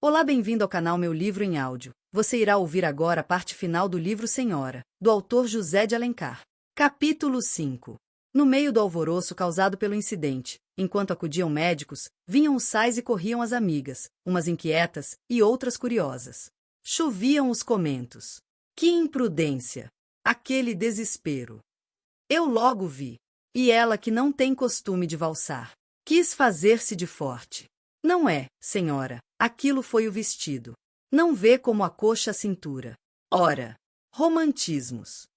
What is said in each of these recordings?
Olá, bem-vindo ao canal Meu Livro em Áudio. Você irá ouvir agora a parte final do livro Senhora, do autor José de Alencar. Capítulo 5. No meio do alvoroço causado pelo incidente, enquanto acudiam médicos, vinham os sais e corriam as amigas, umas inquietas e outras curiosas. Choviam os comentos. Que imprudência! Aquele desespero! Eu logo vi. E ela que não tem costume de valsar. Quis fazer-se de forte. Não é, senhora, aquilo foi o vestido. Não vê como acoxa a cintura. Ora, romantismos.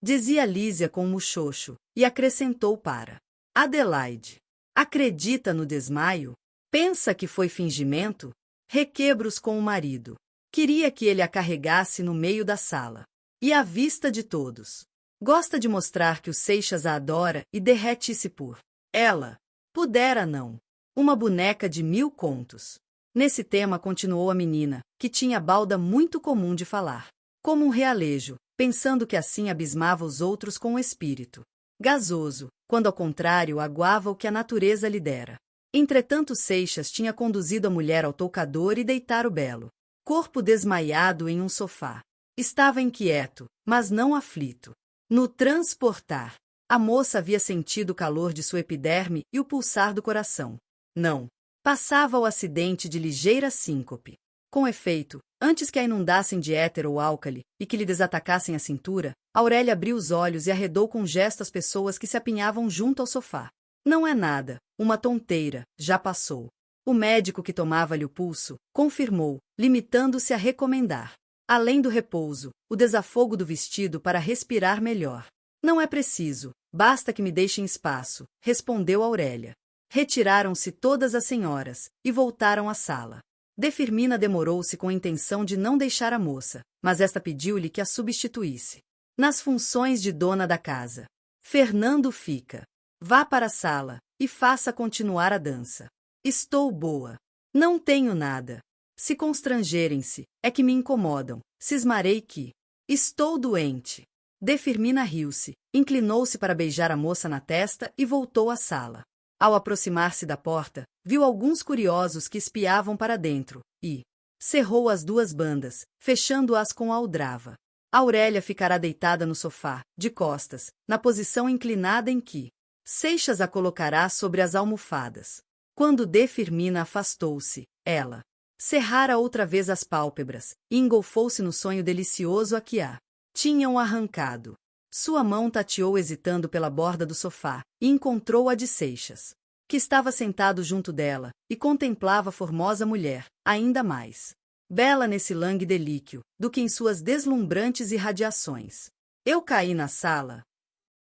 Dizia Lísia com um muxoxo, e acrescentou para Adelaide. Acredita no desmaio? Pensa que foi fingimento? Requebros com o marido. Queria que ele a carregasse no meio da sala. E à vista de todos. Gosta de mostrar que o Seixas a adora e derrete-se por ela. Pudera não. Uma boneca de 1000 contos. Nesse tema continuou a menina, que tinha balda muito comum de falar. Como um realejo, pensando que assim abismava os outros com o espírito. Gasoso, quando ao contrário aguava o que a natureza lhe dera. Entretanto Seixas tinha conduzido a mulher ao toucador e deitara o belo corpo desmaiado em um sofá. Estava inquieto, mas não aflito. No transportar, a moça havia sentido o calor de sua epiderme e o pulsar do coração. Não. Passava o acidente de ligeira síncope. Com efeito, antes que a inundassem de éter ou álcali e que lhe desatacassem a cintura, Aurélia abriu os olhos e arredou com gesto as pessoas que se apinhavam junto ao sofá. Não é nada, uma tonteira, já passou. O médico que tomava-lhe o pulso confirmou, limitando-se a recomendar. Além do repouso, o desafogo do vestido para respirar melhor. Não é preciso, basta que me deixem espaço, respondeu Aurélia. Retiraram-se todas as senhoras e voltaram à sala. De Firmina demorou-se com a intenção de não deixar a moça, mas esta pediu-lhe que a substituísse. Nas funções de dona da casa. Fernando fica. Vá para a sala e faça continuar a dança. Estou boa. Não tenho nada. Se constrangerem-se, é que me incomodam. Cismarei que estou doente. De Firmina riu-se, inclinou-se para beijar a moça na testa e voltou à sala. Ao aproximar-se da porta, viu alguns curiosos que espiavam para dentro, e cerrou as duas bandas, fechando-as com a aldrava. Aurélia ficará deitada no sofá, de costas, na posição inclinada em que Seixas a colocará sobre as almofadas. Quando De Firmina afastou-se, ela cerrara outra vez as pálpebras e engolfou-se no sonho delicioso a que a tinham arrancado. Sua mão tateou hesitando pela borda do sofá e encontrou a de Seixas, que estava sentado junto dela e contemplava a formosa mulher, ainda mais bela nesse langue líquio do que em suas deslumbrantes irradiações. Eu caí na sala?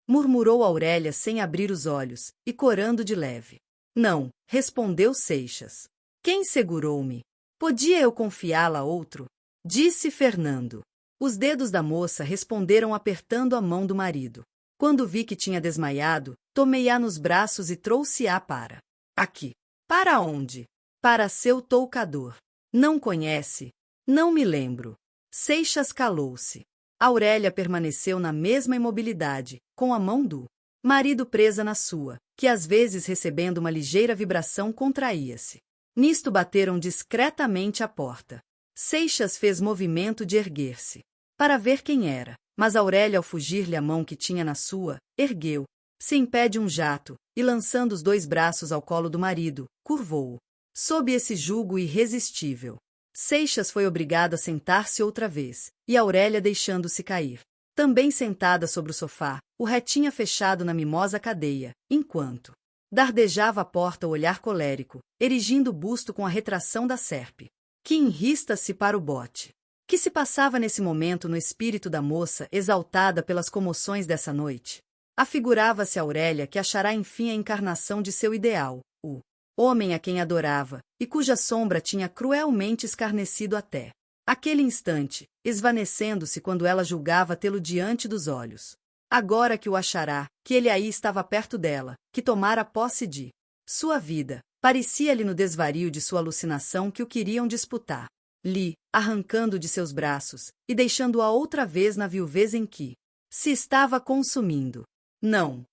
Murmurou Aurélia sem abrir os olhos e corando de leve. Não, respondeu Seixas. Quem segurou-me? Podia eu confiá-la a outro? Disse Fernando. Os dedos da moça responderam apertando a mão do marido. Quando vi que tinha desmaiado, tomei-a nos braços e trouxe-a para aqui. Para onde? Para seu toucador. Não conhece? Não me lembro. Seixas calou-se. Aurélia permaneceu na mesma imobilidade, com a mão do marido presa na sua, que às vezes recebendo uma ligeira vibração contraía-se. Nisto bateram discretamente à porta. Seixas fez movimento de erguer-se para ver quem era, mas Aurélia, ao fugir-lhe a mão que tinha na sua, ergueu-se em pé de um jato e, lançando os 2 braços ao colo do marido, curvou-o. Sob esse jugo irresistível, Seixas foi obrigado a sentar-se outra vez, e Aurélia deixando-se cair. Também sentada sobre o sofá, o retinha fechado na mimosa cadeia, enquanto dardejava à porta o olhar colérico, erigindo o busto com a retração da serpe, que enrista-se para o bote. Que se passava nesse momento no espírito da moça exaltada pelas comoções dessa noite? Afigurava-se Aurélia que achará enfim a encarnação de seu ideal, o homem a quem adorava, e cuja sombra tinha cruelmente escarnecido até aquele instante, esvanecendo-se quando ela julgava tê-lo diante dos olhos. Agora que o achará, que ele aí estava perto dela, que tomara posse de sua vida, parecia-lhe no desvario de sua alucinação que o queriam disputar. Lhe, arrancando de seus braços, e deixando-a outra vez na viuvez em que se estava consumindo. Não.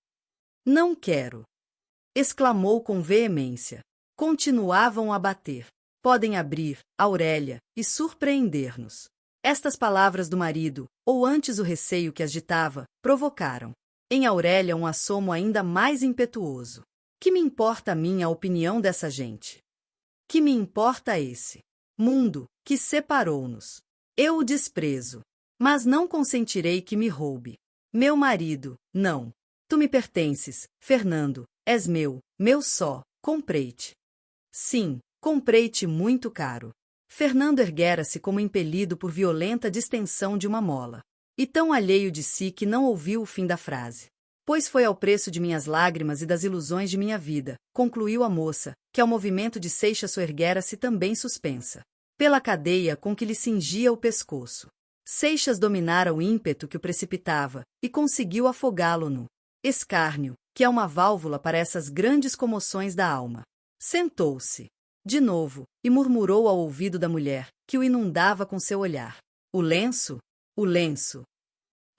Não quero! Exclamou com veemência. Continuavam a bater. podem abrir, Aurélia, e surpreender-nos. Estas palavras do marido, ou antes o receio que as ditava, provocaram em Aurélia um assomo ainda mais impetuoso. Que me importa a mim a opinião dessa gente? Que me importa esse mundo que separou-nos? Eu o desprezo, mas não consentirei que me roube meu marido, não. Tu me pertences, Fernando, és meu só, comprei-te. Sim, comprei-te muito caro. Fernando erguera-se como impelido por violenta distensão de uma mola, e tão alheio de si que não ouviu o fim da frase. Pois foi ao preço de minhas lágrimas e das ilusões de minha vida, concluiu a moça, que ao movimento de Seixas soerguera-se também suspensa, pela cadeia com que lhe cingia o pescoço. Seixas dominara o ímpeto que o precipitava, e conseguiu afogá-lo no escárnio, que é uma válvula para essas grandes comoções da alma. Sentou-se de novo, e murmurou ao ouvido da mulher, que o inundava com seu olhar. O lenço? O lenço.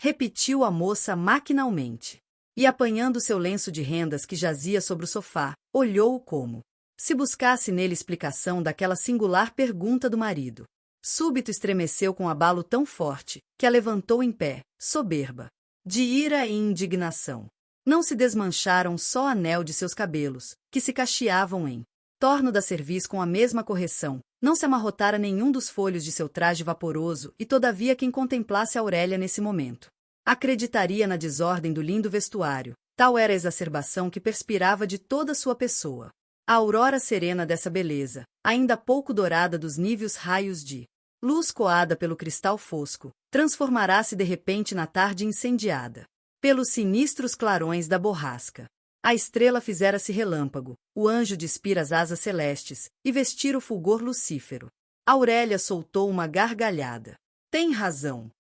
Repetiu a moça maquinalmente. E apanhando seu lenço de rendas que jazia sobre o sofá, olhou-o como se buscasse nele explicação daquela singular pergunta do marido. Súbito estremeceu com abalo tão forte, que a levantou em pé, soberba, de ira e indignação. Não se desmancharam só o anel de seus cabelos, que se cacheavam em torno da cerviz com a mesma correção, não se amarrotara nenhum dos folhos de seu traje vaporoso, e todavia quem contemplasse Aurélia nesse momento acreditaria na desordem do lindo vestuário, tal era a exacerbação que perspirava de toda sua pessoa. A aurora serena dessa beleza, ainda pouco dourada dos níveos raios de luz coada pelo cristal fosco, transformará-se de repente na tarde incendiada pelos sinistros clarões da borrasca. A estrela fizera-se relâmpago, o anjo despira as asas celestes, e vestir o fulgor lucífero. Aurélia soltou uma gargalhada. Tem razão.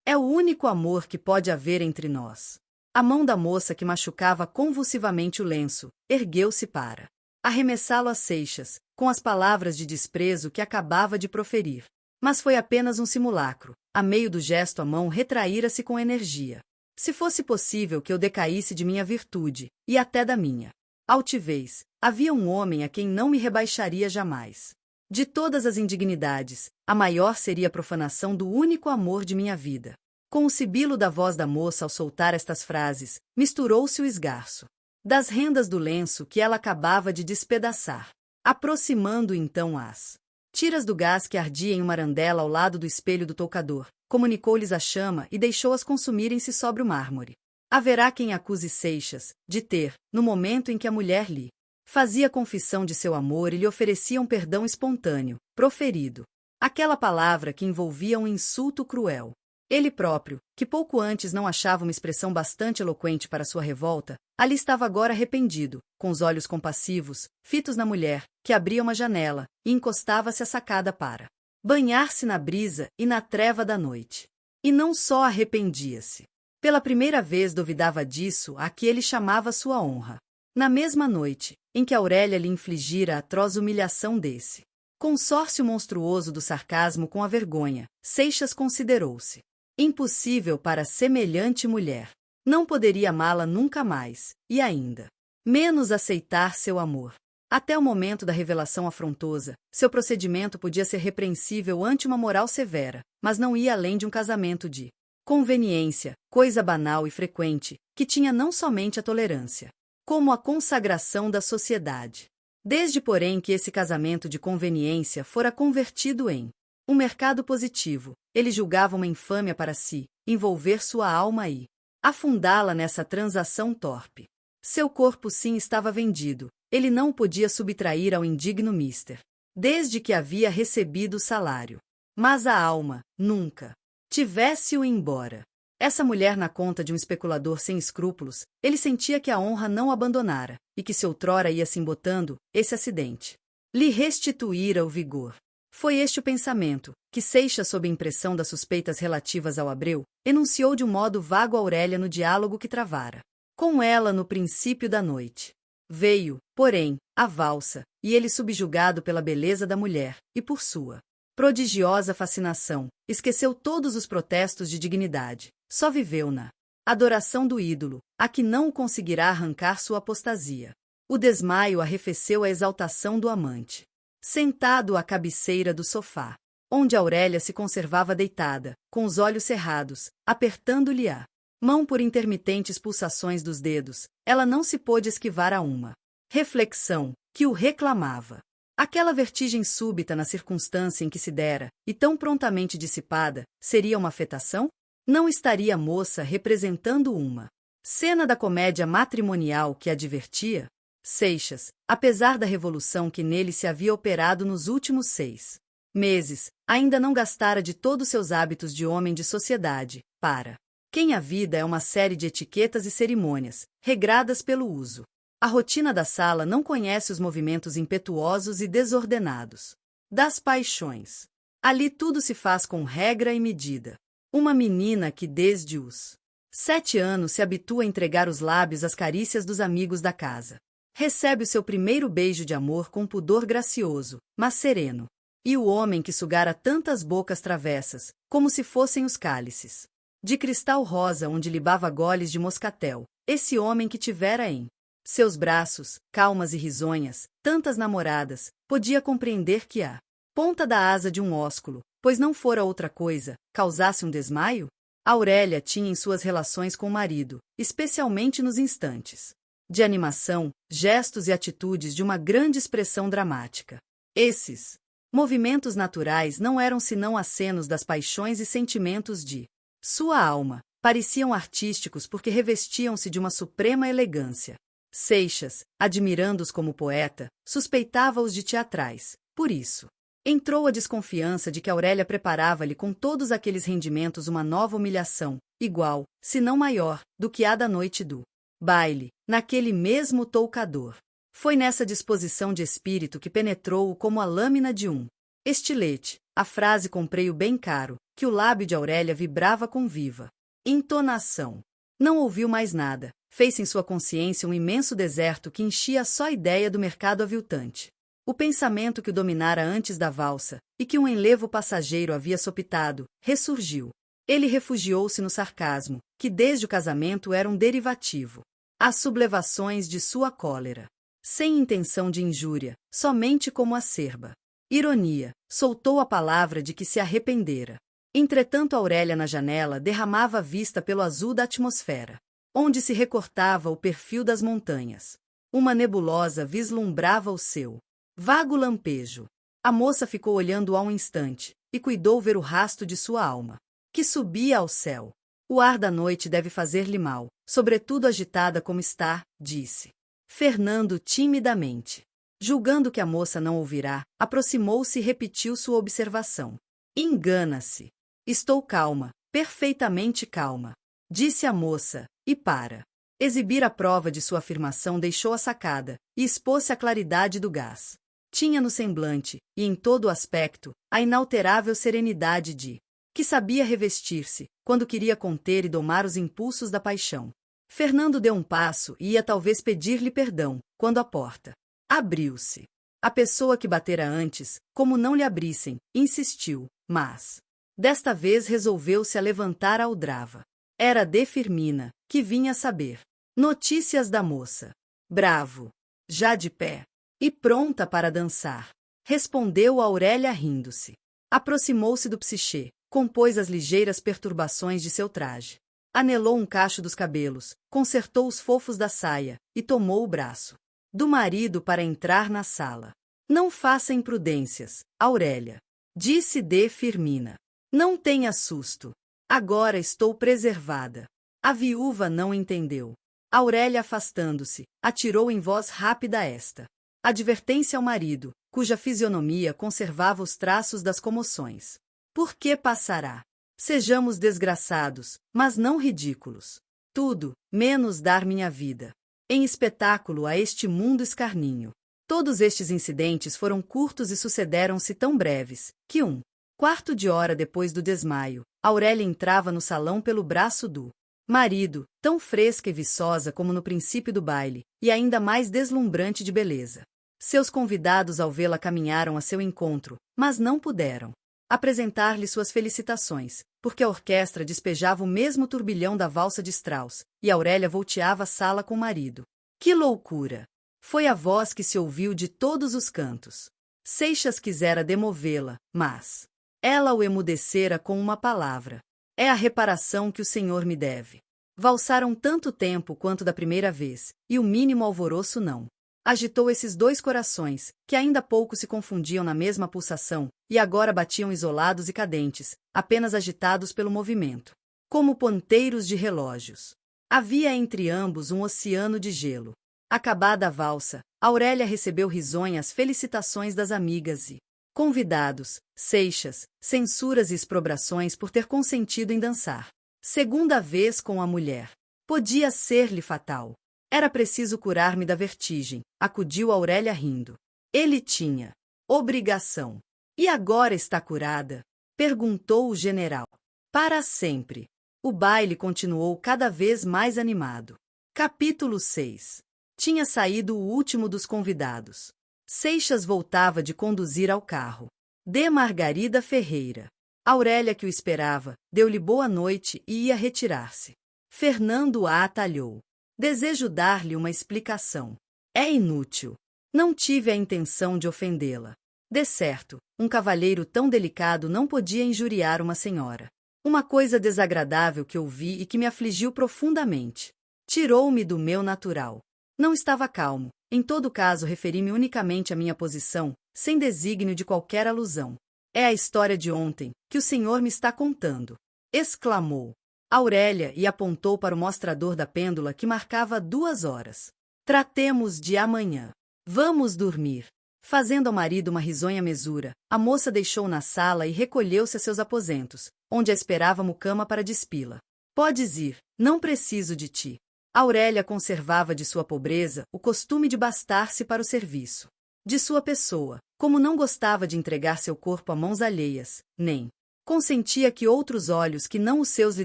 É o único amor que pode haver entre nós. A mão da moça que machucava convulsivamente o lenço, ergueu-se para arremessá-lo a Seixas, com as palavras de desprezo que acabava de proferir. Mas foi apenas um simulacro. A meio do gesto a mão retraíra-se com energia. Se fosse possível que eu decaísse de minha virtude, e até da minha altivez, havia um homem a quem não me rebaixaria jamais. De todas as indignidades, a maior seria a profanação do único amor de minha vida. Com o sibilo da voz da moça ao soltar estas frases, misturou-se o esgarço das rendas do lenço que ela acabava de despedaçar, aproximando então as tiras do gás que ardia em uma arandela ao lado do espelho do toucador, comunicou-lhes a chama e deixou-as consumirem-se sobre o mármore. Haverá quem acuse Seixas de ter, no momento em que a mulher lhe fazia confissão de seu amor e lhe oferecia um perdão espontâneo, proferido, aquela palavra que envolvia um insulto cruel. Ele próprio, que pouco antes não achava uma expressão bastante eloquente para sua revolta, ali estava agora arrependido, com os olhos compassivos, fitos na mulher, que abria uma janela, e encostava-se à sacada para banhar-se na brisa e na treva da noite. E não só arrependia-se. Pela primeira vez duvidava disso a que ele chamava sua honra. Na mesma noite, em que Aurélia lhe infligira a atroz humilhação desse consórcio monstruoso do sarcasmo com a vergonha, Seixas considerou-se impossível para semelhante mulher. Não poderia amá-la nunca mais, e ainda menos aceitar seu amor. Até o momento da revelação afrontosa, seu procedimento podia ser repreensível ante uma moral severa, mas não ia além de um casamento de conveniência, coisa banal e frequente, que tinha não somente a tolerância, como a consagração da sociedade. Desde, porém, que esse casamento de conveniência fora convertido em um mercado positivo, ele julgava uma infâmia para si, envolver sua alma e afundá-la nessa transação torpe. Seu corpo sim estava vendido, ele não o podia subtrair ao indigno mister, desde que havia recebido o salário. Mas a alma, nunca. Tivesse-o embora. Essa mulher na conta de um especulador sem escrúpulos, ele sentia que a honra não o abandonara, e que se outrora ia se embotando, esse acidente lhe restituíra o vigor. Foi este o pensamento, que Seixas, sob a impressão das suspeitas relativas ao Abreu, enunciou de um modo vago a Aurélia no diálogo que travara com ela no princípio da noite. Veio, porém, a valsa, e ele, subjugado pela beleza da mulher, e por sua prodigiosa fascinação, esqueceu todos os protestos de dignidade, só viveu na adoração do ídolo, a que não o conseguirá arrancar sua apostasia. O desmaio arrefeceu a exaltação do amante. sentado à cabeceira do sofá, onde Aurélia se conservava deitada, com os olhos cerrados, apertando-lhe a mão por intermitentes pulsações dos dedos, ela não se pôde esquivar a uma reflexão que o reclamava. Aquela vertigem súbita na circunstância em que se dera, e tão prontamente dissipada, seria uma afetação? Não estaria a moça representando uma cena da comédia matrimonial que a divertia? Seixas, apesar da revolução que nele se havia operado nos últimos 6 meses, ainda não gastara de todos seus hábitos de homem de sociedade, para quem a vida é uma série de etiquetas e cerimônias, regradas pelo uso. A rotina da sala não conhece os movimentos impetuosos e desordenados das paixões. Ali tudo se faz com regra e medida. Uma menina que desde os 7 anos se habitua a entregar os lábios às carícias dos amigos da casa. Recebe o seu primeiro beijo de amor com pudor gracioso, mas sereno. E o homem que sugara tantas bocas travessas, como se fossem os cálices de cristal rosa onde libava goles de moscatel, esse homem que tivera em seus braços, calmas e risonhas, tantas namoradas, podia compreender que a ponta da asa de um ósculo, pois não fora outra coisa, causasse um desmaio? Aurélia tinha em suas relações com o marido, especialmente nos instantes de animação, gestos e atitudes de uma grande expressão dramática. Esses movimentos naturais não eram senão acenos das paixões e sentimentos de sua alma, pareciam artísticos porque revestiam-se de uma suprema elegância. Seixas, admirando-os como poeta, suspeitava-os de teatrais. Por isso, entrou a desconfiança de que Aurélia preparava-lhe com todos aqueles rendimentos uma nova humilhação, igual, se não maior, do que a da noite do baile, naquele mesmo toucador. Foi nessa disposição de espírito que penetrou-o como a lâmina de um estilete, a frase comprei-o bem caro, que o lábio de Aurélia vibrava com viva entonação. Não ouviu mais nada, fez em sua consciência um imenso deserto que enchia a só ideia do mercado aviltante. O pensamento que o dominara antes da valsa, e que um enlevo passageiro havia sopitado, ressurgiu. Ele refugiou-se no sarcasmo, que desde o casamento era um derivativo. As sublevações de sua cólera. Sem intenção de injúria, somente como acerba ironia, soltou a palavra de que se arrependera. Entretanto Aurélia na janela derramava a vista pelo azul da atmosfera, onde se recortava o perfil das montanhas. Uma nebulosa vislumbrava o seu vago lampejo. A moça ficou olhando-o um instante, e cuidou ver o rasto de sua alma, que subia ao céu. O ar da noite deve fazer-lhe mal, sobretudo agitada como está, disse Fernando timidamente. Julgando que a moça não ouvirá, aproximou-se e repetiu sua observação. Engana-se. Estou calma, perfeitamente calma, disse a moça, e para exibir a prova de sua afirmação deixou a sacada, e expôs-se à claridade do gás. Tinha no semblante, e em todo o aspecto, a inalterável serenidade de que sabia revestir-se, quando queria conter e domar os impulsos da paixão. Fernando deu um passo e ia talvez pedir-lhe perdão, quando a porta abriu-se. A pessoa que batera antes, como não lhe abrissem, insistiu, mas desta vez resolveu-se a levantar a aldrava. Era de Firmina, que vinha saber notícias da moça. Bravo, já de pé e pronta para dançar, respondeu Aurélia rindo-se. Aproximou-se do Psichê, compôs as ligeiras perturbações de seu traje. Anelou um cacho dos cabelos, consertou os fofos da saia, e tomou o braço do marido para entrar na sala. Não faça imprudências, Aurélia, disse de Firmina. Não tenha susto. Agora estou preservada. A viúva não entendeu. Aurélia, afastando-se, atirou em voz rápida esta advertência ao marido, cuja fisionomia conservava os traços das comoções. Por que passará? Sejamos desgraçados, mas não ridículos. Tudo, menos dar minha vida em espetáculo a este mundo escarninho. Todos estes incidentes foram curtos e sucederam-se tão breves, que um quarto de hora depois do desmaio, Aurélia entrava no salão pelo braço do marido, tão fresca e viçosa como no princípio do baile, e ainda mais deslumbrante de beleza. Seus convidados ao vê-la caminharam a seu encontro, mas não puderam apresentar-lhe suas felicitações, porque a orquestra despejava o mesmo turbilhão da valsa de Strauss, e Aurélia volteava a sala com o marido. Que loucura! Foi a voz que se ouviu de todos os cantos. Seixas quisera demovê-la, mas ela o emudecera com uma palavra. É a reparação que o senhor me deve. Valsaram tanto tempo quanto da primeira vez, e o mínimo alvoroço não. Agitou esses dois corações, que ainda há pouco se confundiam na mesma pulsação, e agora batiam isolados e cadentes, apenas agitados pelo movimento. Como ponteiros de relógios. Havia entre ambos um oceano de gelo. Acabada a valsa, Aurélia recebeu risonhas felicitações das amigas e convidados, Seixas, censuras e exprobrações por ter consentido em dançar. Segunda vez com a mulher. Podia ser-lhe fatal. Era preciso curar-me da vertigem, acudiu Aurélia rindo. Ele tinha obrigação. E agora está curada? Perguntou o general. Para sempre. O baile continuou cada vez mais animado. Capítulo 6. Tinha saído o último dos convidados. Seixas voltava de conduzir ao carro. De Margarida Ferreira. Aurélia, que o esperava, deu-lhe boa noite e ia retirar-se. Fernando a atalhou. Desejo dar-lhe uma explicação. É inútil. Não tive a intenção de ofendê-la. De certo, um cavalheiro tão delicado não podia injuriar uma senhora. Uma coisa desagradável que ouvi e que me afligiu profundamente. Tirou-me do meu natural. Não estava calmo. Em todo caso, referi-me unicamente à minha posição, sem desígnio de qualquer alusão. É a história de ontem, que o senhor me está contando. Exclamou Aurélia e apontou para o mostrador da pêndula que marcava 2 horas. Tratemos de amanhã. Vamos dormir. Fazendo ao marido uma risonha mesura, a moça deixou na sala e recolheu-se a seus aposentos, onde a esperava mucama para despi-la. Podes ir, não preciso de ti. Aurélia conservava de sua pobreza o costume de bastar-se para o serviço. De sua pessoa, como não gostava de entregar seu corpo a mãos alheias, nem consentia que outros olhos que não os seus lhe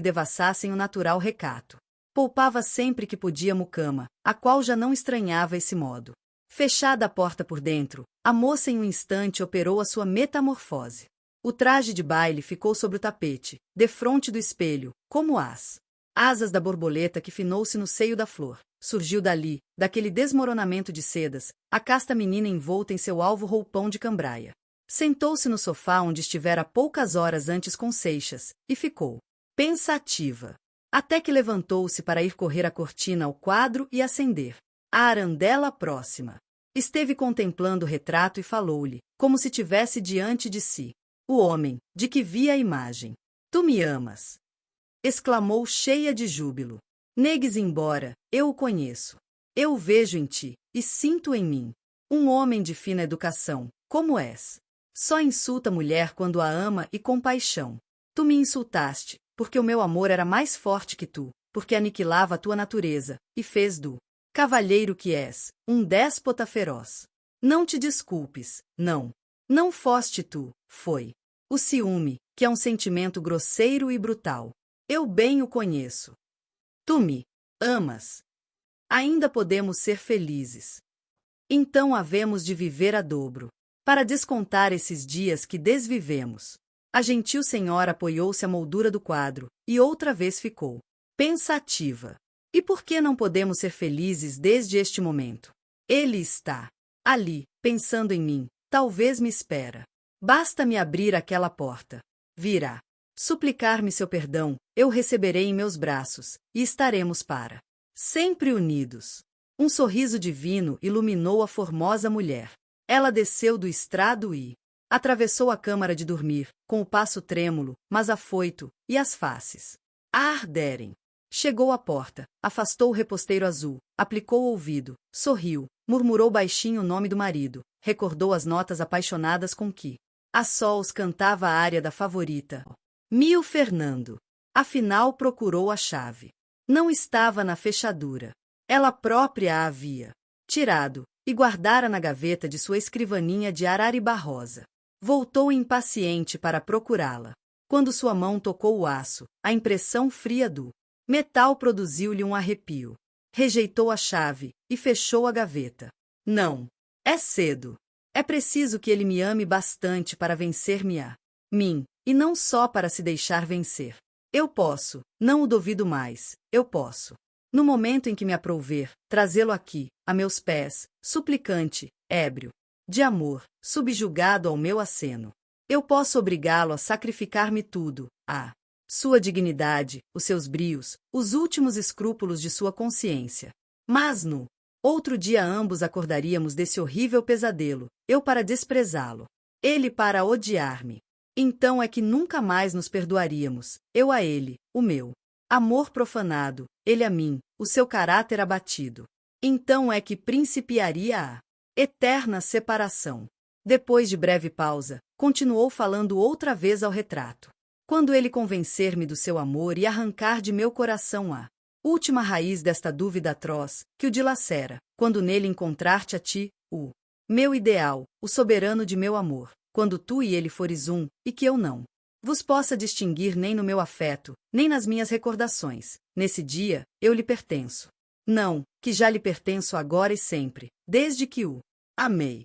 devassassem o natural recato. Poupava sempre que podia mucama, a qual já não estranhava esse modo. Fechada a porta por dentro, a moça em um instante operou a sua metamorfose. O traje de baile ficou sobre o tapete, defronte do espelho, como as asas da borboleta que finou-se no seio da flor. Surgiu dali, daquele desmoronamento de sedas, a casta menina envolta em seu alvo roupão de cambraia. Sentou-se no sofá onde estivera poucas horas antes com Seixas, e ficou pensativa. Até que levantou-se para ir correr a cortina ao quadro e acender a arandela próxima. Esteve contemplando o retrato e falou-lhe, como se tivesse diante de si, o homem, de que via a imagem. Tu me amas! Exclamou cheia de júbilo. Negues embora, eu o conheço. Eu o vejo em ti, e sinto em mim. Um homem de fina educação, como és. Só insulta a mulher quando a ama e com paixão. Tu me insultaste, porque o meu amor era mais forte que tu, porque aniquilava a tua natureza, e fez do cavalheiro que és, um déspota feroz. Não te desculpes, não. Não foste tu, foi o ciúme, que é um sentimento grosseiro e brutal. Eu bem o conheço. Tu me amas. Ainda podemos ser felizes. Então havemos de viver a dobro, para descontar esses dias que desvivemos. A gentil senhora apoiou-se à moldura do quadro, e outra vez ficou pensativa. E por que não podemos ser felizes desde este momento? Ele está ali, pensando em mim, talvez me espera. Basta-me abrir aquela porta. Virá. Suplicar-me seu perdão, eu receberei em meus braços, e estaremos para sempre unidos. Um sorriso divino iluminou a formosa mulher. Ela desceu do estrado e atravessou a câmara de dormir, com o passo trêmulo, mas afoito, e as faces a arderem. Chegou à porta, afastou o reposteiro azul, aplicou o ouvido, sorriu, murmurou baixinho o nome do marido, recordou as notas apaixonadas com que a sols cantava a área da favorita. Mio Fernando. Afinal procurou a chave. Não estava na fechadura. Ela própria a havia tirado e guardara na gaveta de sua escrivaninha de Arariba rosa. Voltou impaciente para procurá-la. Quando sua mão tocou o aço, a impressão fria do metal produziu-lhe um arrepio. Rejeitou a chave e fechou a gaveta. Não. É cedo. É preciso que ele me ame bastante para vencer-me a mim, e não só para se deixar vencer. Eu posso, não o duvido mais, eu posso. No momento em que me aprouver, trazê-lo aqui, a meus pés, suplicante, ébrio, de amor, subjugado ao meu aceno. Eu posso obrigá-lo a sacrificar-me tudo, a sua dignidade, os seus brios, os últimos escrúpulos de sua consciência. Mas no outro dia ambos acordaríamos desse horrível pesadelo, eu para desprezá-lo, ele para odiar-me. Então é que nunca mais nos perdoaríamos, eu a ele, o meu amor profanado, ele a mim, o seu caráter abatido. Então é que principiaria a eterna separação. Depois de breve pausa, continuou falando outra vez ao retrato. Quando ele convencer-me do seu amor e arrancar de meu coração a última raiz desta dúvida atroz, que o dilacera, quando nele encontrar-te a ti, o meu ideal, o soberano de meu amor, quando tu e ele fores um, e que eu não vos possa distinguir nem no meu afeto, nem nas minhas recordações, nesse dia, eu lhe pertenço. Não, que já lhe pertenço agora e sempre, desde que o amei.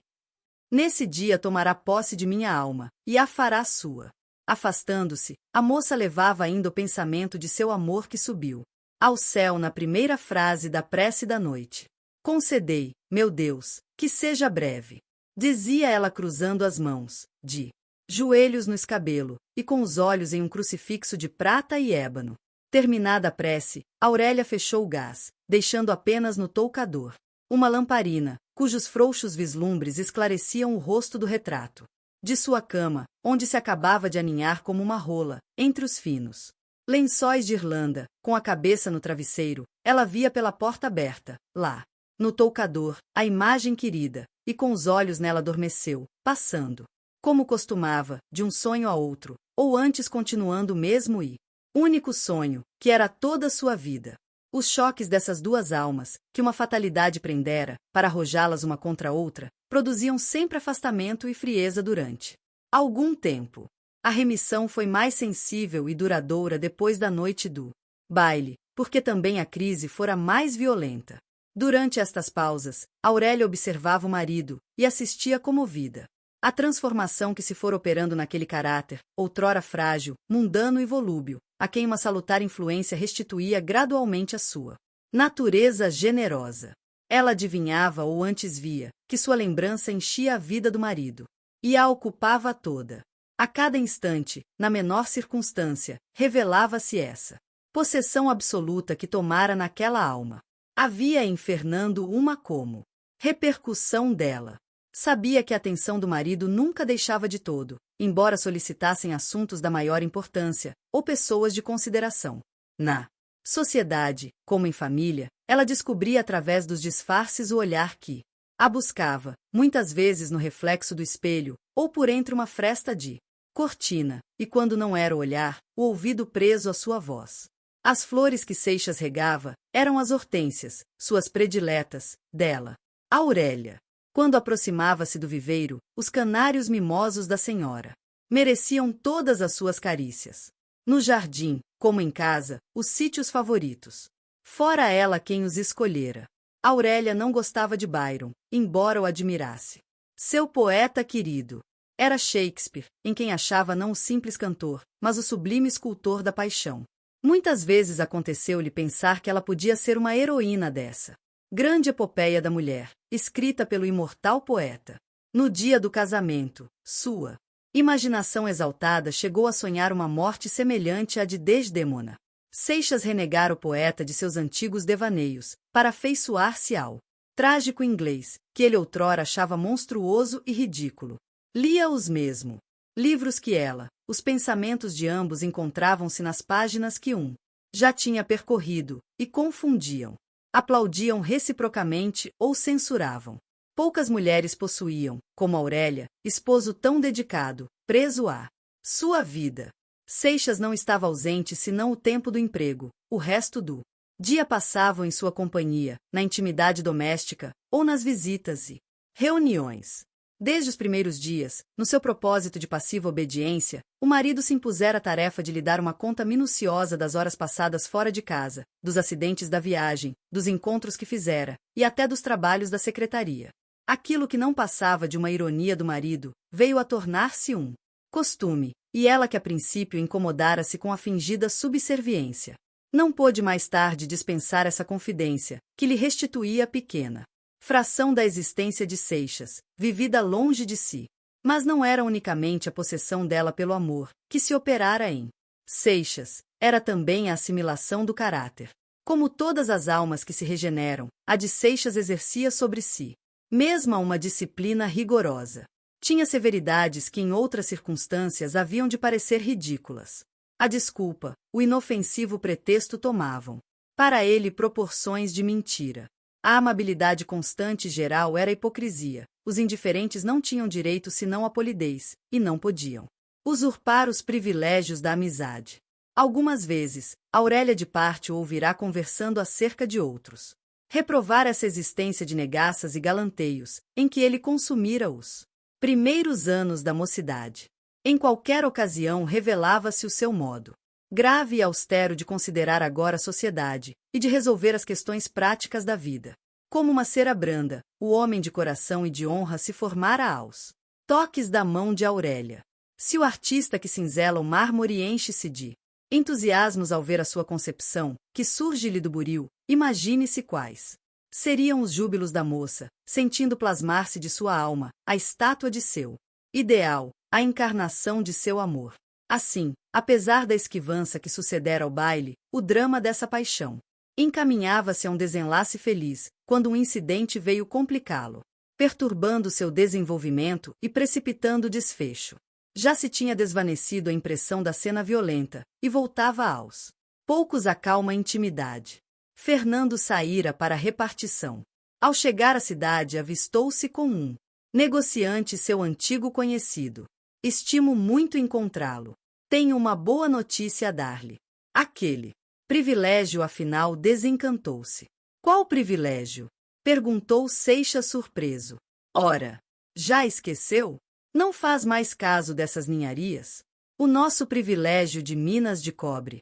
Nesse dia tomará posse de minha alma, e a fará sua. Afastando-se, a moça levava ainda o pensamento de seu amor que subiu ao céu na primeira frase da prece da noite. Concedei, meu Deus, que seja breve, dizia ela cruzando as mãos, de joelhos no escabelo, e com os olhos em um crucifixo de prata e ébano. Terminada a prece, Aurélia fechou o gás, deixando apenas no toucador uma lamparina, cujos frouxos vislumbres esclareciam o rosto do retrato. De sua cama, onde se acabava de aninhar como uma rola, entre os finos lençóis de Irlanda, com a cabeça no travesseiro, ela via pela porta aberta, lá, no toucador, a imagem querida, e com os olhos nela adormeceu, passando, como costumava, de um sonho a outro, ou antes continuando o mesmo e único sonho, que era toda a sua vida. Os choques dessas duas almas, que uma fatalidade prendera, para arrojá-las uma contra a outra, produziam sempre afastamento e frieza durante algum tempo. A remissão foi mais sensível e duradoura depois da noite do baile, porque também a crise fora mais violenta. Durante estas pausas, Aurélia observava o marido e assistia comovida à transformação que se fora operando naquele caráter, outrora frágil, mundano e volúbil, a quem uma salutar influência restituía gradualmente a sua natureza generosa. Ela adivinhava ou antes via que sua lembrança enchia a vida do marido e a ocupava toda. A cada instante, na menor circunstância, revelava-se essa possessão absoluta que tomara naquela alma. Havia em Fernando uma como repercussão dela. Sabia que a atenção do marido nunca deixava de todo, embora solicitassem assuntos da maior importância, ou pessoas de consideração. Na sociedade, como em família, ela descobria através dos disfarces o olhar que a buscava, muitas vezes no reflexo do espelho, ou por entre uma fresta de cortina, e quando não era o olhar, o ouvido preso à sua voz. As flores que Seixas regava eram as hortênsias, suas prediletas, dela, Aurélia. Quando aproximava-se do viveiro, os canários mimosos da senhora mereciam todas as suas carícias. No jardim, como em casa, os sítios favoritos. Fora ela quem os escolhera. Aurélia não gostava de Byron, embora o admirasse. Seu poeta querido era Shakespeare, em quem achava não o simples cantor, mas o sublime escultor da paixão. Muitas vezes aconteceu-lhe pensar que ela podia ser uma heroína dessa grande epopeia da mulher, escrita pelo imortal poeta. No dia do casamento, sua imaginação exaltada chegou a sonhar uma morte semelhante à de Desdémona. Seixas renegara o poeta de seus antigos devaneios, para afeiçoar-se ao trágico inglês, que ele outrora achava monstruoso e ridículo. Lia os mesmo livros que ela, os pensamentos de ambos encontravam-se nas páginas que um já tinha percorrido, e confundiam. Aplaudiam reciprocamente ou censuravam. Poucas mulheres possuíam, como Aurélia, esposo tão dedicado, preso à sua vida. Seixas não estava ausente senão o tempo do emprego, o resto do dia passavam em sua companhia, na intimidade doméstica, ou nas visitas e reuniões. Desde os primeiros dias, no seu propósito de passiva obediência, o marido se impusera a tarefa de lhe dar uma conta minuciosa das horas passadas fora de casa, dos acidentes da viagem, dos encontros que fizera, e até dos trabalhos da secretaria. Aquilo que não passava de uma ironia do marido, veio a tornar-se um costume, e ela que a princípio incomodara-se com a fingida subserviência. Não pôde mais tarde dispensar essa confidência, que lhe restituía a pequena fração da existência de Seixas, vivida longe de si. Mas não era unicamente a possessão dela pelo amor, que se operara em Seixas, era também a assimilação do caráter. Como todas as almas que se regeneram, a de Seixas exercia sobre si mesma uma disciplina rigorosa. Tinha severidades que em outras circunstâncias haviam de parecer ridículas. A desculpa, o inofensivo pretexto tomavam, para ele, proporções de mentira. A amabilidade constante e geral era hipocrisia. Os indiferentes não tinham direito senão à polidez, e não podiam usurpar os privilégios da amizade. Algumas vezes, Aurélia de parte o ouvirá conversando acerca de outros. Reprovar essa existência de negaças e galanteios, em que ele consumira os primeiros anos da mocidade. Em qualquer ocasião revelava-se o seu modo grave e austero de considerar agora a sociedade, e de resolver as questões práticas da vida. Como uma cera branda, o homem de coração e de honra se formara aos toques da mão de Aurélia. Se o artista que cinzela o mármore enche-se de entusiasmos ao ver a sua concepção, que surge-lhe do buril, imagine-se quais seriam os júbilos da moça, sentindo plasmar-se de sua alma a estátua de seu ideal, a encarnação de seu amor. Assim, apesar da esquivança que sucedera ao baile, o drama dessa paixão encaminhava-se a um desenlace feliz, quando um incidente veio complicá-lo, perturbando seu desenvolvimento e precipitando o desfecho. Já se tinha desvanecido a impressão da cena violenta, e voltava aos poucos a calma intimidade. Fernando saíra para a repartição. Ao chegar à cidade, avistou-se com um negociante, seu antigo conhecido. Estimo muito encontrá-lo. Tenho uma boa notícia a dar-lhe. Aquele privilégio, afinal, desencantou-se. Qual privilégio? Perguntou Seixas surpreso. Ora, já esqueceu? Não faz mais caso dessas ninharias? O nosso privilégio de minas de cobre.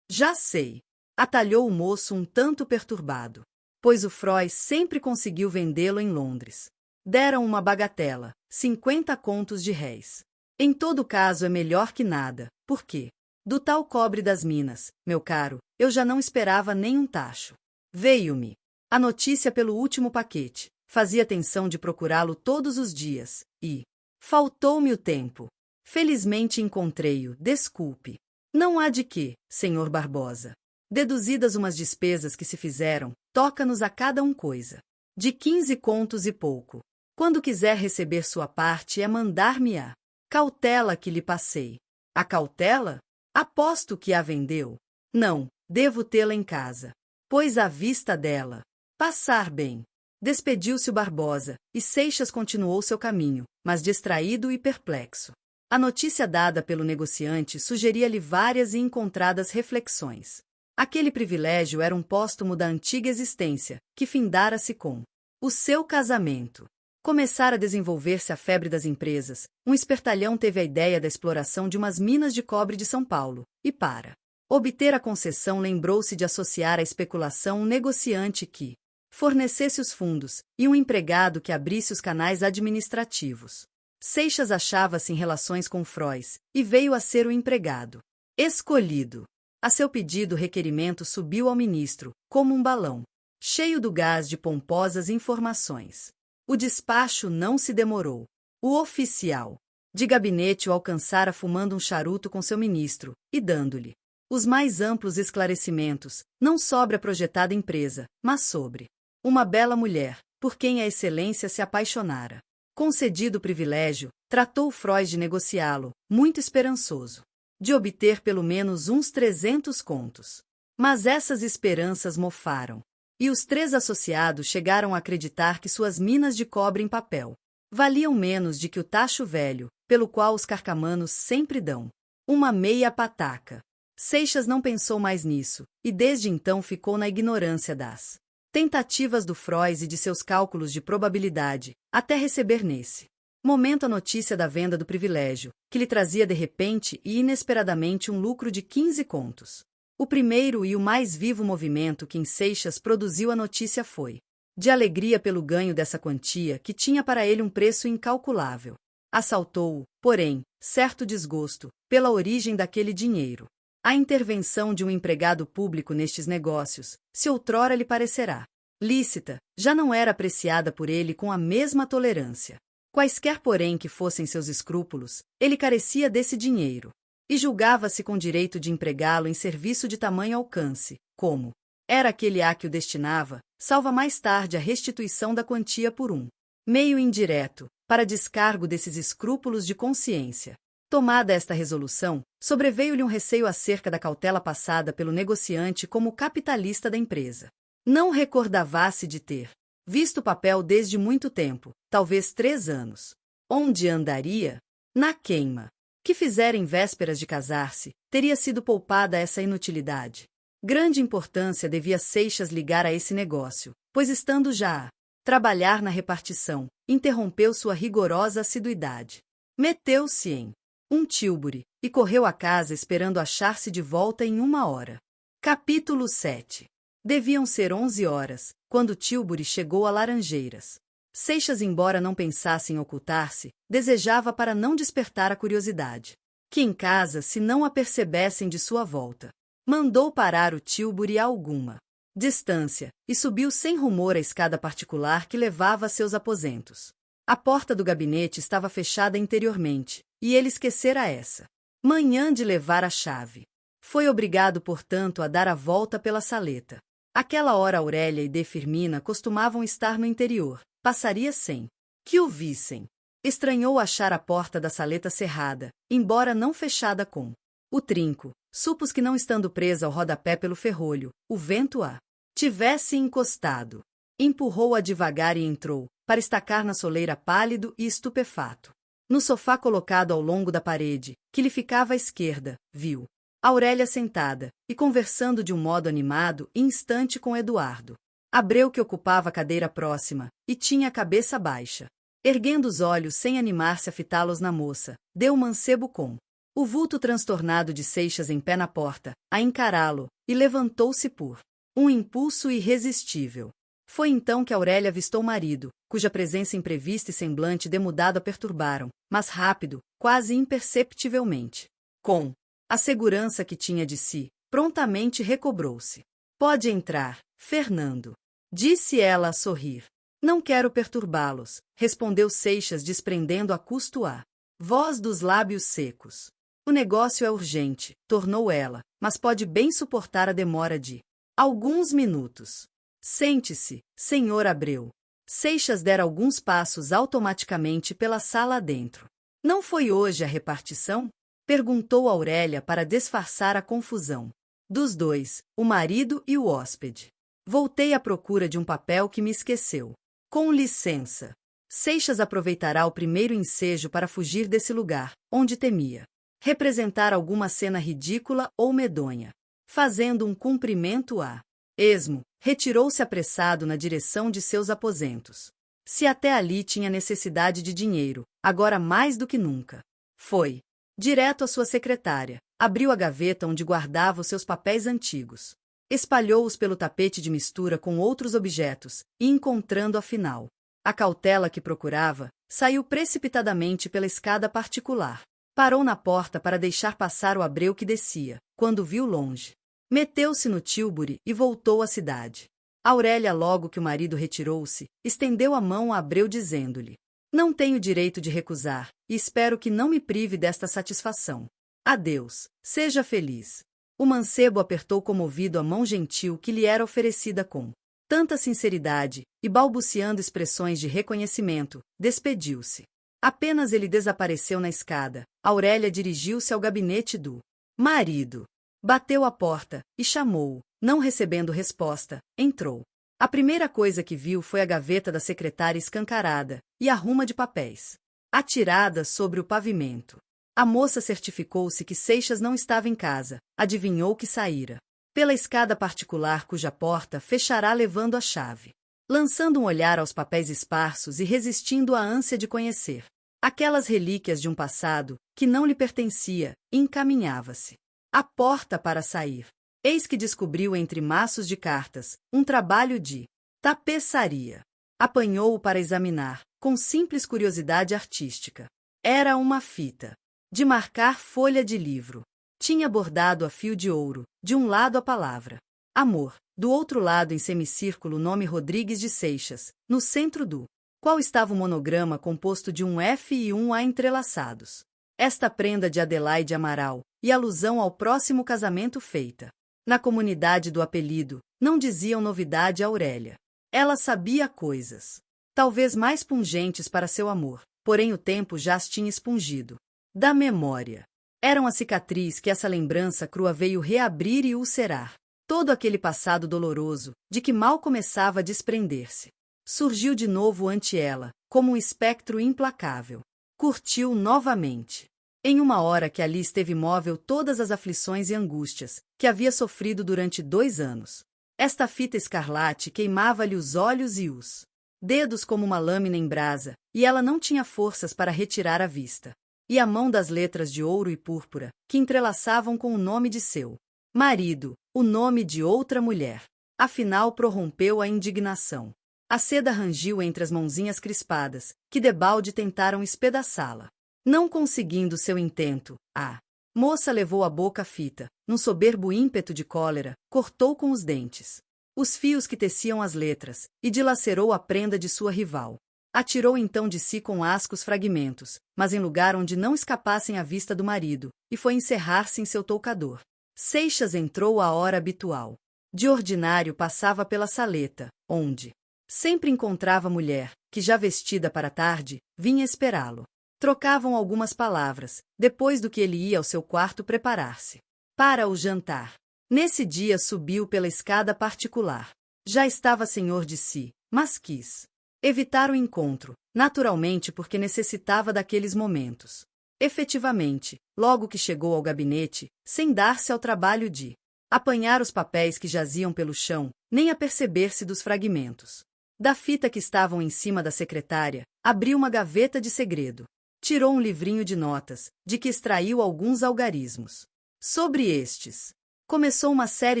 Já sei, atalhou o moço um tanto perturbado, pois o Frois sempre conseguiu vendê-lo em Londres. Deram uma bagatela, 50 contos de réis. Em todo caso é melhor que nada, porque do tal cobre das minas, meu caro, eu já não esperava nem um tacho. Veio-me a notícia pelo último paquete, fazia atenção de procurá-lo todos os dias, e faltou-me o tempo. Felizmente encontrei-o, desculpe. Não há de quê, senhor Barbosa. Deduzidas umas despesas que se fizeram, toca-nos a cada um coisa de 15 contos e pouco. Quando quiser receber sua parte é mandar-me a cautela que lhe passei. A cautela? Aposto que a vendeu. Não, devo tê-la em casa. Pois à vista dela. Passar bem. Despediu-se o Barbosa, e Seixas continuou seu caminho, mas distraído e perplexo. A notícia dada pelo negociante sugeria-lhe várias e encontradas reflexões. Aquele privilégio era um póstumo da antiga existência, que findara-se com o seu casamento. Começara a desenvolver-se a febre das empresas, um espertalhão teve a ideia da exploração de umas minas de cobre de São Paulo, e para obter a concessão lembrou-se de associar à especulação um negociante que fornecesse os fundos, e um empregado que abrisse os canais administrativos. Seixas achava-se em relações com Frois, e veio a ser o empregado escolhido. A seu pedido, o requerimento subiu ao ministro, como um balão, cheio do gás de pomposas informações. O despacho não se demorou. O oficial de gabinete o alcançara fumando um charuto com seu ministro, e dando-lhe os mais amplos esclarecimentos, não sobre a projetada empresa, mas sobre uma bela mulher, por quem a excelência se apaixonara. Concedido o privilégio, tratou Frois de negociá-lo, muito esperançoso de obter pelo menos uns 300 contos. Mas essas esperanças mofaram, e os 3 associados chegaram a acreditar que suas minas de cobre em papel valiam menos de que o tacho velho, pelo qual os carcamanos sempre dão uma meia pataca. Seixas não pensou mais nisso, e desde então ficou na ignorância das tentativas do Frois e de seus cálculos de probabilidade, até receber nesse momento a notícia da venda do privilégio, que lhe trazia de repente e inesperadamente um lucro de 15 contos. O primeiro e o mais vivo movimento que em Seixas produziu a notícia foi de alegria pelo ganho dessa quantia que tinha para ele um preço incalculável. Assaltou-o, porém, certo desgosto, pela origem daquele dinheiro. A intervenção de um empregado público nestes negócios, se outrora lhe parecerá lícita, já não era apreciada por ele com a mesma tolerância. Quaisquer, porém, que fossem seus escrúpulos, ele carecia desse dinheiro. E julgava-se com direito de empregá-lo em serviço de tamanho alcance, como era aquele a que o destinava, salva mais tarde a restituição da quantia por um meio indireto, para descargo desses escrúpulos de consciência. Tomada esta resolução, sobreveio-lhe um receio acerca da cautela passada pelo negociante como capitalista da empresa. Não recordava-se de ter visto o papel desde muito tempo, talvez 3 anos. Onde andaria? Na queima que fizera em vésperas de casar-se, teria sido poupada essa inutilidade. Grande importância devia Seixas ligar a esse negócio, pois estando já a trabalhar na repartição, interrompeu sua rigorosa assiduidade. Meteu-se em um tílburi e correu à casa esperando achar-se de volta em 1 hora. Capítulo 7. Deviam ser 11 horas, quando Tílburi chegou a Laranjeiras. Seixas, embora não pensasse em ocultar-se, desejava para não despertar a curiosidade. Que em casa se não a percebessem de sua volta. Mandou parar o Tílburi a alguma distância, e subiu sem rumor a escada particular que levava a seus aposentos. A porta do gabinete estava fechada interiormente, e ele esquecera essa manhã de levar a chave. Foi obrigado, portanto, a dar a volta pela saleta. Aquela hora Aurélia e de Firmina costumavam estar no interior. Passaria sem que o vissem. Estranhou achar a porta da saleta cerrada, embora não fechada com o trinco. Supus que, não estando presa ao rodapé pelo ferrolho, o vento a tivesse encostado. Empurrou-a devagar e entrou, para estacar na soleira pálido e estupefato. No sofá colocado ao longo da parede, que lhe ficava à esquerda, viu Aurélia sentada, e conversando de um modo animado e instante com Eduardo. Abreu, que ocupava a cadeira próxima, e tinha a cabeça baixa. Erguendo os olhos sem animar-se a fitá-los na moça, deu o mancebo com o vulto transtornado de Seixas em pé na porta, a encará-lo, e levantou-se por um impulso irresistível. Foi então que Aurélia avistou o marido, cuja presença imprevista e semblante demudado a perturbaram, mas rápido, quase imperceptivelmente. Com a segurança que tinha de si, prontamente recobrou-se. Pode entrar, Fernando, disse ela a sorrir. Não quero perturbá-los, respondeu Seixas, desprendendo a custo a voz dos lábios secos. O negócio é urgente, tornou ela, mas pode bem suportar a demora de alguns minutos. Sente-se, senhor Abreu. Seixas dera alguns passos automaticamente pela sala adentro. Não foi hoje a repartição? Perguntou Aurélia para disfarçar a confusão. Dos dois, o marido e o hóspede. Voltei à procura de um papel que me esqueceu. Com licença. Seixas aproveitará o primeiro ensejo para fugir desse lugar, onde temia representar alguma cena ridícula ou medonha. Fazendo um cumprimento a esmo, retirou-se apressado na direção de seus aposentos. Se até ali tinha necessidade de dinheiro, agora mais do que nunca. Foi direto à sua secretária, abriu a gaveta onde guardava os seus papéis antigos. Espalhou-os pelo tapete de mistura com outros objetos, e encontrando afinal a cautela que procurava, saiu precipitadamente pela escada particular. Parou na porta para deixar passar o Abreu que descia, quando viu longe. Meteu-se no tílburi e voltou à cidade. Aurélia, logo que o marido retirou-se, estendeu a mão a Abreu dizendo-lhe: não tenho direito de recusar, e espero que não me prive desta satisfação. Adeus, seja feliz. O mancebo apertou comovido a mão gentil que lhe era oferecida com tanta sinceridade, e balbuciando expressões de reconhecimento, despediu-se. Apenas ele desapareceu na escada, Aurélia dirigiu-se ao gabinete do marido. Bateu à porta, e chamou-o. Não recebendo resposta, entrou. A primeira coisa que viu foi a gaveta da secretária escancarada, e a ruma de papéis atirada sobre o pavimento. A moça certificou-se que Seixas não estava em casa, adivinhou que saíra pela escada particular cuja porta fechará levando a chave. Lançando um olhar aos papéis esparsos e resistindo à ânsia de conhecer aquelas relíquias de um passado que não lhe pertencia, encaminhava-se à porta para sair. Eis que descobriu entre maços de cartas um trabalho de tapeçaria. Apanhou-o para examinar, com simples curiosidade artística. Era uma fita de marcar folha de livro. Tinha bordado a fio de ouro, de um lado a palavra Amor. Do outro lado, em semicírculo, o nome Rodrigues de Seixas. No centro do qual estava o monograma composto de um F e um A entrelaçados. Esta prenda de Adelaide Amaral, e alusão ao próximo casamento feita. Na comunidade do apelido, não diziam novidade a Aurélia. Ela sabia coisas, talvez mais pungentes para seu amor, porém o tempo já as tinha expungido da memória. Eram a cicatriz que essa lembrança crua veio reabrir e ulcerar. Todo aquele passado doloroso, de que mal começava a desprender-se, surgiu de novo ante ela, como um espectro implacável. Curtiu novamente. Em uma hora que ali esteve imóvel todas as aflições e angústias que havia sofrido durante 2 anos. Esta fita escarlate queimava-lhe os olhos e os dedos como uma lâmina em brasa, e ela não tinha forças para retirar a vista. E a mão das letras de ouro e púrpura, que entrelaçavam com o nome de seu marido, o nome de outra mulher. Afinal, prorrompeu a indignação. A seda rangiu entre as mãozinhas crispadas, que debalde tentaram espedaçá-la. Não conseguindo seu intento, a moça levou à boca a fita, num soberbo ímpeto de cólera, cortou com os dentes os fios que teciam as letras, e dilacerou a prenda de sua rival. Atirou então de si com asco os fragmentos, mas em lugar onde não escapassem à vista do marido, e foi encerrar-se em seu toucador. Seixas entrou à hora habitual. De ordinário passava pela saleta, onde sempre encontrava a mulher, que já vestida para a tarde, vinha esperá-lo. Trocavam algumas palavras, depois do que ele ia ao seu quarto preparar-se para o jantar. Nesse dia subiu pela escada particular. Já estava senhor de si, mas quis evitar o encontro, naturalmente porque necessitava daqueles momentos. Efetivamente, logo que chegou ao gabinete, sem dar-se ao trabalho de apanhar os papéis que jaziam pelo chão, nem aperceber-se dos fragmentos da fita que estavam em cima da secretária, abriu uma gaveta de segredo. Tirou um livrinho de notas, de que extraiu alguns algarismos. Sobre estes, começou uma série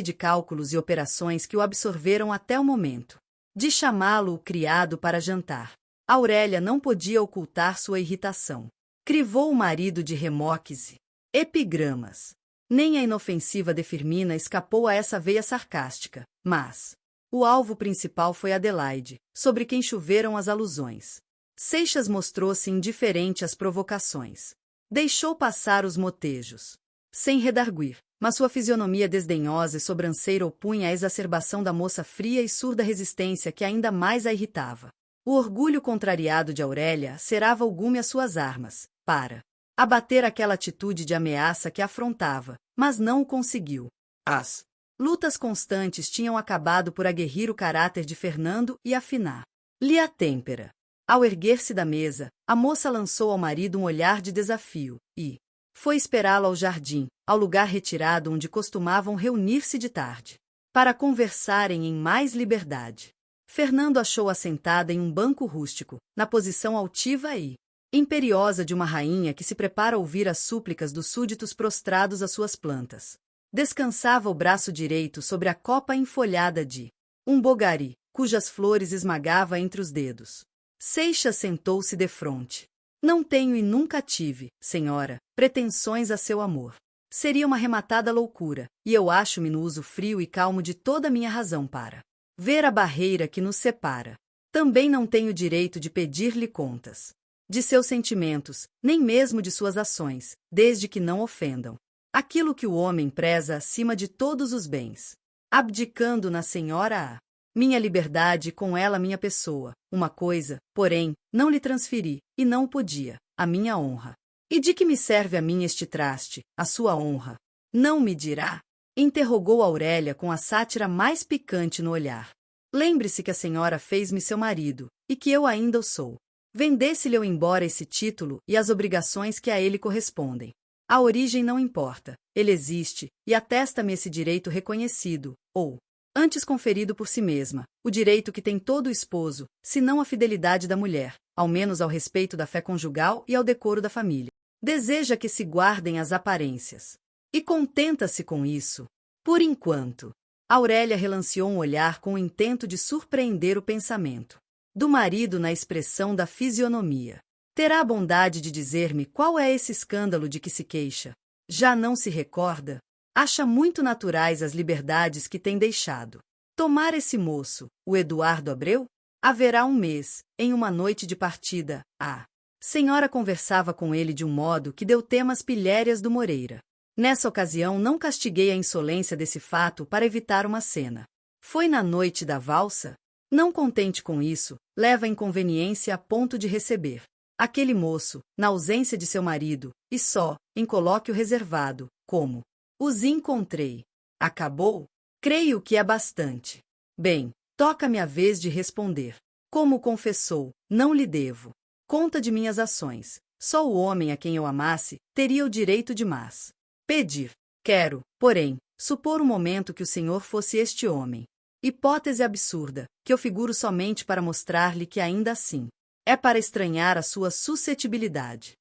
de cálculos e operações que o absorveram até o momento de chamá-lo o criado para jantar. Aurélia não podia ocultar sua irritação. Crivou o marido de remoques e epigramas. Nem a inofensiva de Firmina escapou a essa veia sarcástica, mas o alvo principal foi Adelaide, sobre quem choveram as alusões. Seixas mostrou-se indiferente às provocações. Deixou passar os motejos, sem redarguir, mas sua fisionomia desdenhosa e sobranceira opunha à exacerbação da moça fria e surda resistência que ainda mais a irritava. O orgulho contrariado de Aurélia cerava o gume às suas armas, para abater aquela atitude de ameaça que a afrontava, mas não o conseguiu. As lutas constantes tinham acabado por aguerrir o caráter de Fernando e afinar-lhe a têmpera. Ao erguer-se da mesa, a moça lançou ao marido um olhar de desafio, e foi esperá-lo ao jardim, ao lugar retirado onde costumavam reunir-se de tarde, para conversarem em mais liberdade. Fernando achou-a sentada em um banco rústico, na posição altiva e imperiosa de uma rainha que se prepara a ouvir as súplicas dos súditos prostrados às suas plantas. Descansava o braço direito sobre a copa enfolhada de um bogari, cujas flores esmagava entre os dedos. Seixas sentou-se defronte. Não tenho e nunca tive, senhora, pretensões a seu amor. Seria uma rematada loucura, e eu acho-me no uso frio e calmo de toda a minha razão para ver a barreira que nos separa. Também não tenho direito de pedir-lhe contas de seus sentimentos, nem mesmo de suas ações, desde que não ofendam aquilo que o homem preza acima de todos os bens, abdicando na senhora a minha liberdade e com ela minha pessoa. Uma coisa, porém, não lhe transferi, e não podia, a minha honra. E de que me serve a mim este traste, a sua honra? Não me dirá? Interrogou Aurélia com a sátira mais picante no olhar. Lembre-se que a senhora fez-me seu marido, e que eu ainda o sou. Vendesse-lhe eu embora esse título e as obrigações que a ele correspondem. A origem não importa, ele existe, e atesta-me esse direito reconhecido, ou antes conferido por si mesma, o direito que tem todo o esposo, se não a fidelidade da mulher, ao menos ao respeito da fé conjugal e ao decoro da família. Deseja que se guardem as aparências. E contenta-se com isso. Por enquanto. Aurélia relanceou um olhar com o intento de surpreender o pensamento do marido na expressão da fisionomia. Terá a bondade de dizer-me qual é esse escândalo de que se queixa? Já não se recorda? Acha muito naturais as liberdades que tem deixado. Tomar esse moço, o Eduardo Abreu? Haverá um mês, em uma noite de partida, a senhora conversava com ele de um modo que deu temas pilhérias do Moreira. Nessa ocasião não castiguei a insolência desse fato para evitar uma cena. Foi na noite da valsa? Não contente com isso, leva a inconveniência a ponto de receber aquele moço, na ausência de seu marido, e só, em colóquio reservado, como os encontrei. Acabou? Creio que é bastante. Bem, toca-me a vez de responder. Como confessou, não lhe devo conta de minhas ações. Só o homem a quem eu amasse teria o direito de mas pedir. Quero, porém, supor um momento que o senhor fosse este homem. Hipótese absurda, que eu figuro somente para mostrar-lhe que ainda assim é para estranhar a sua suscetibilidade.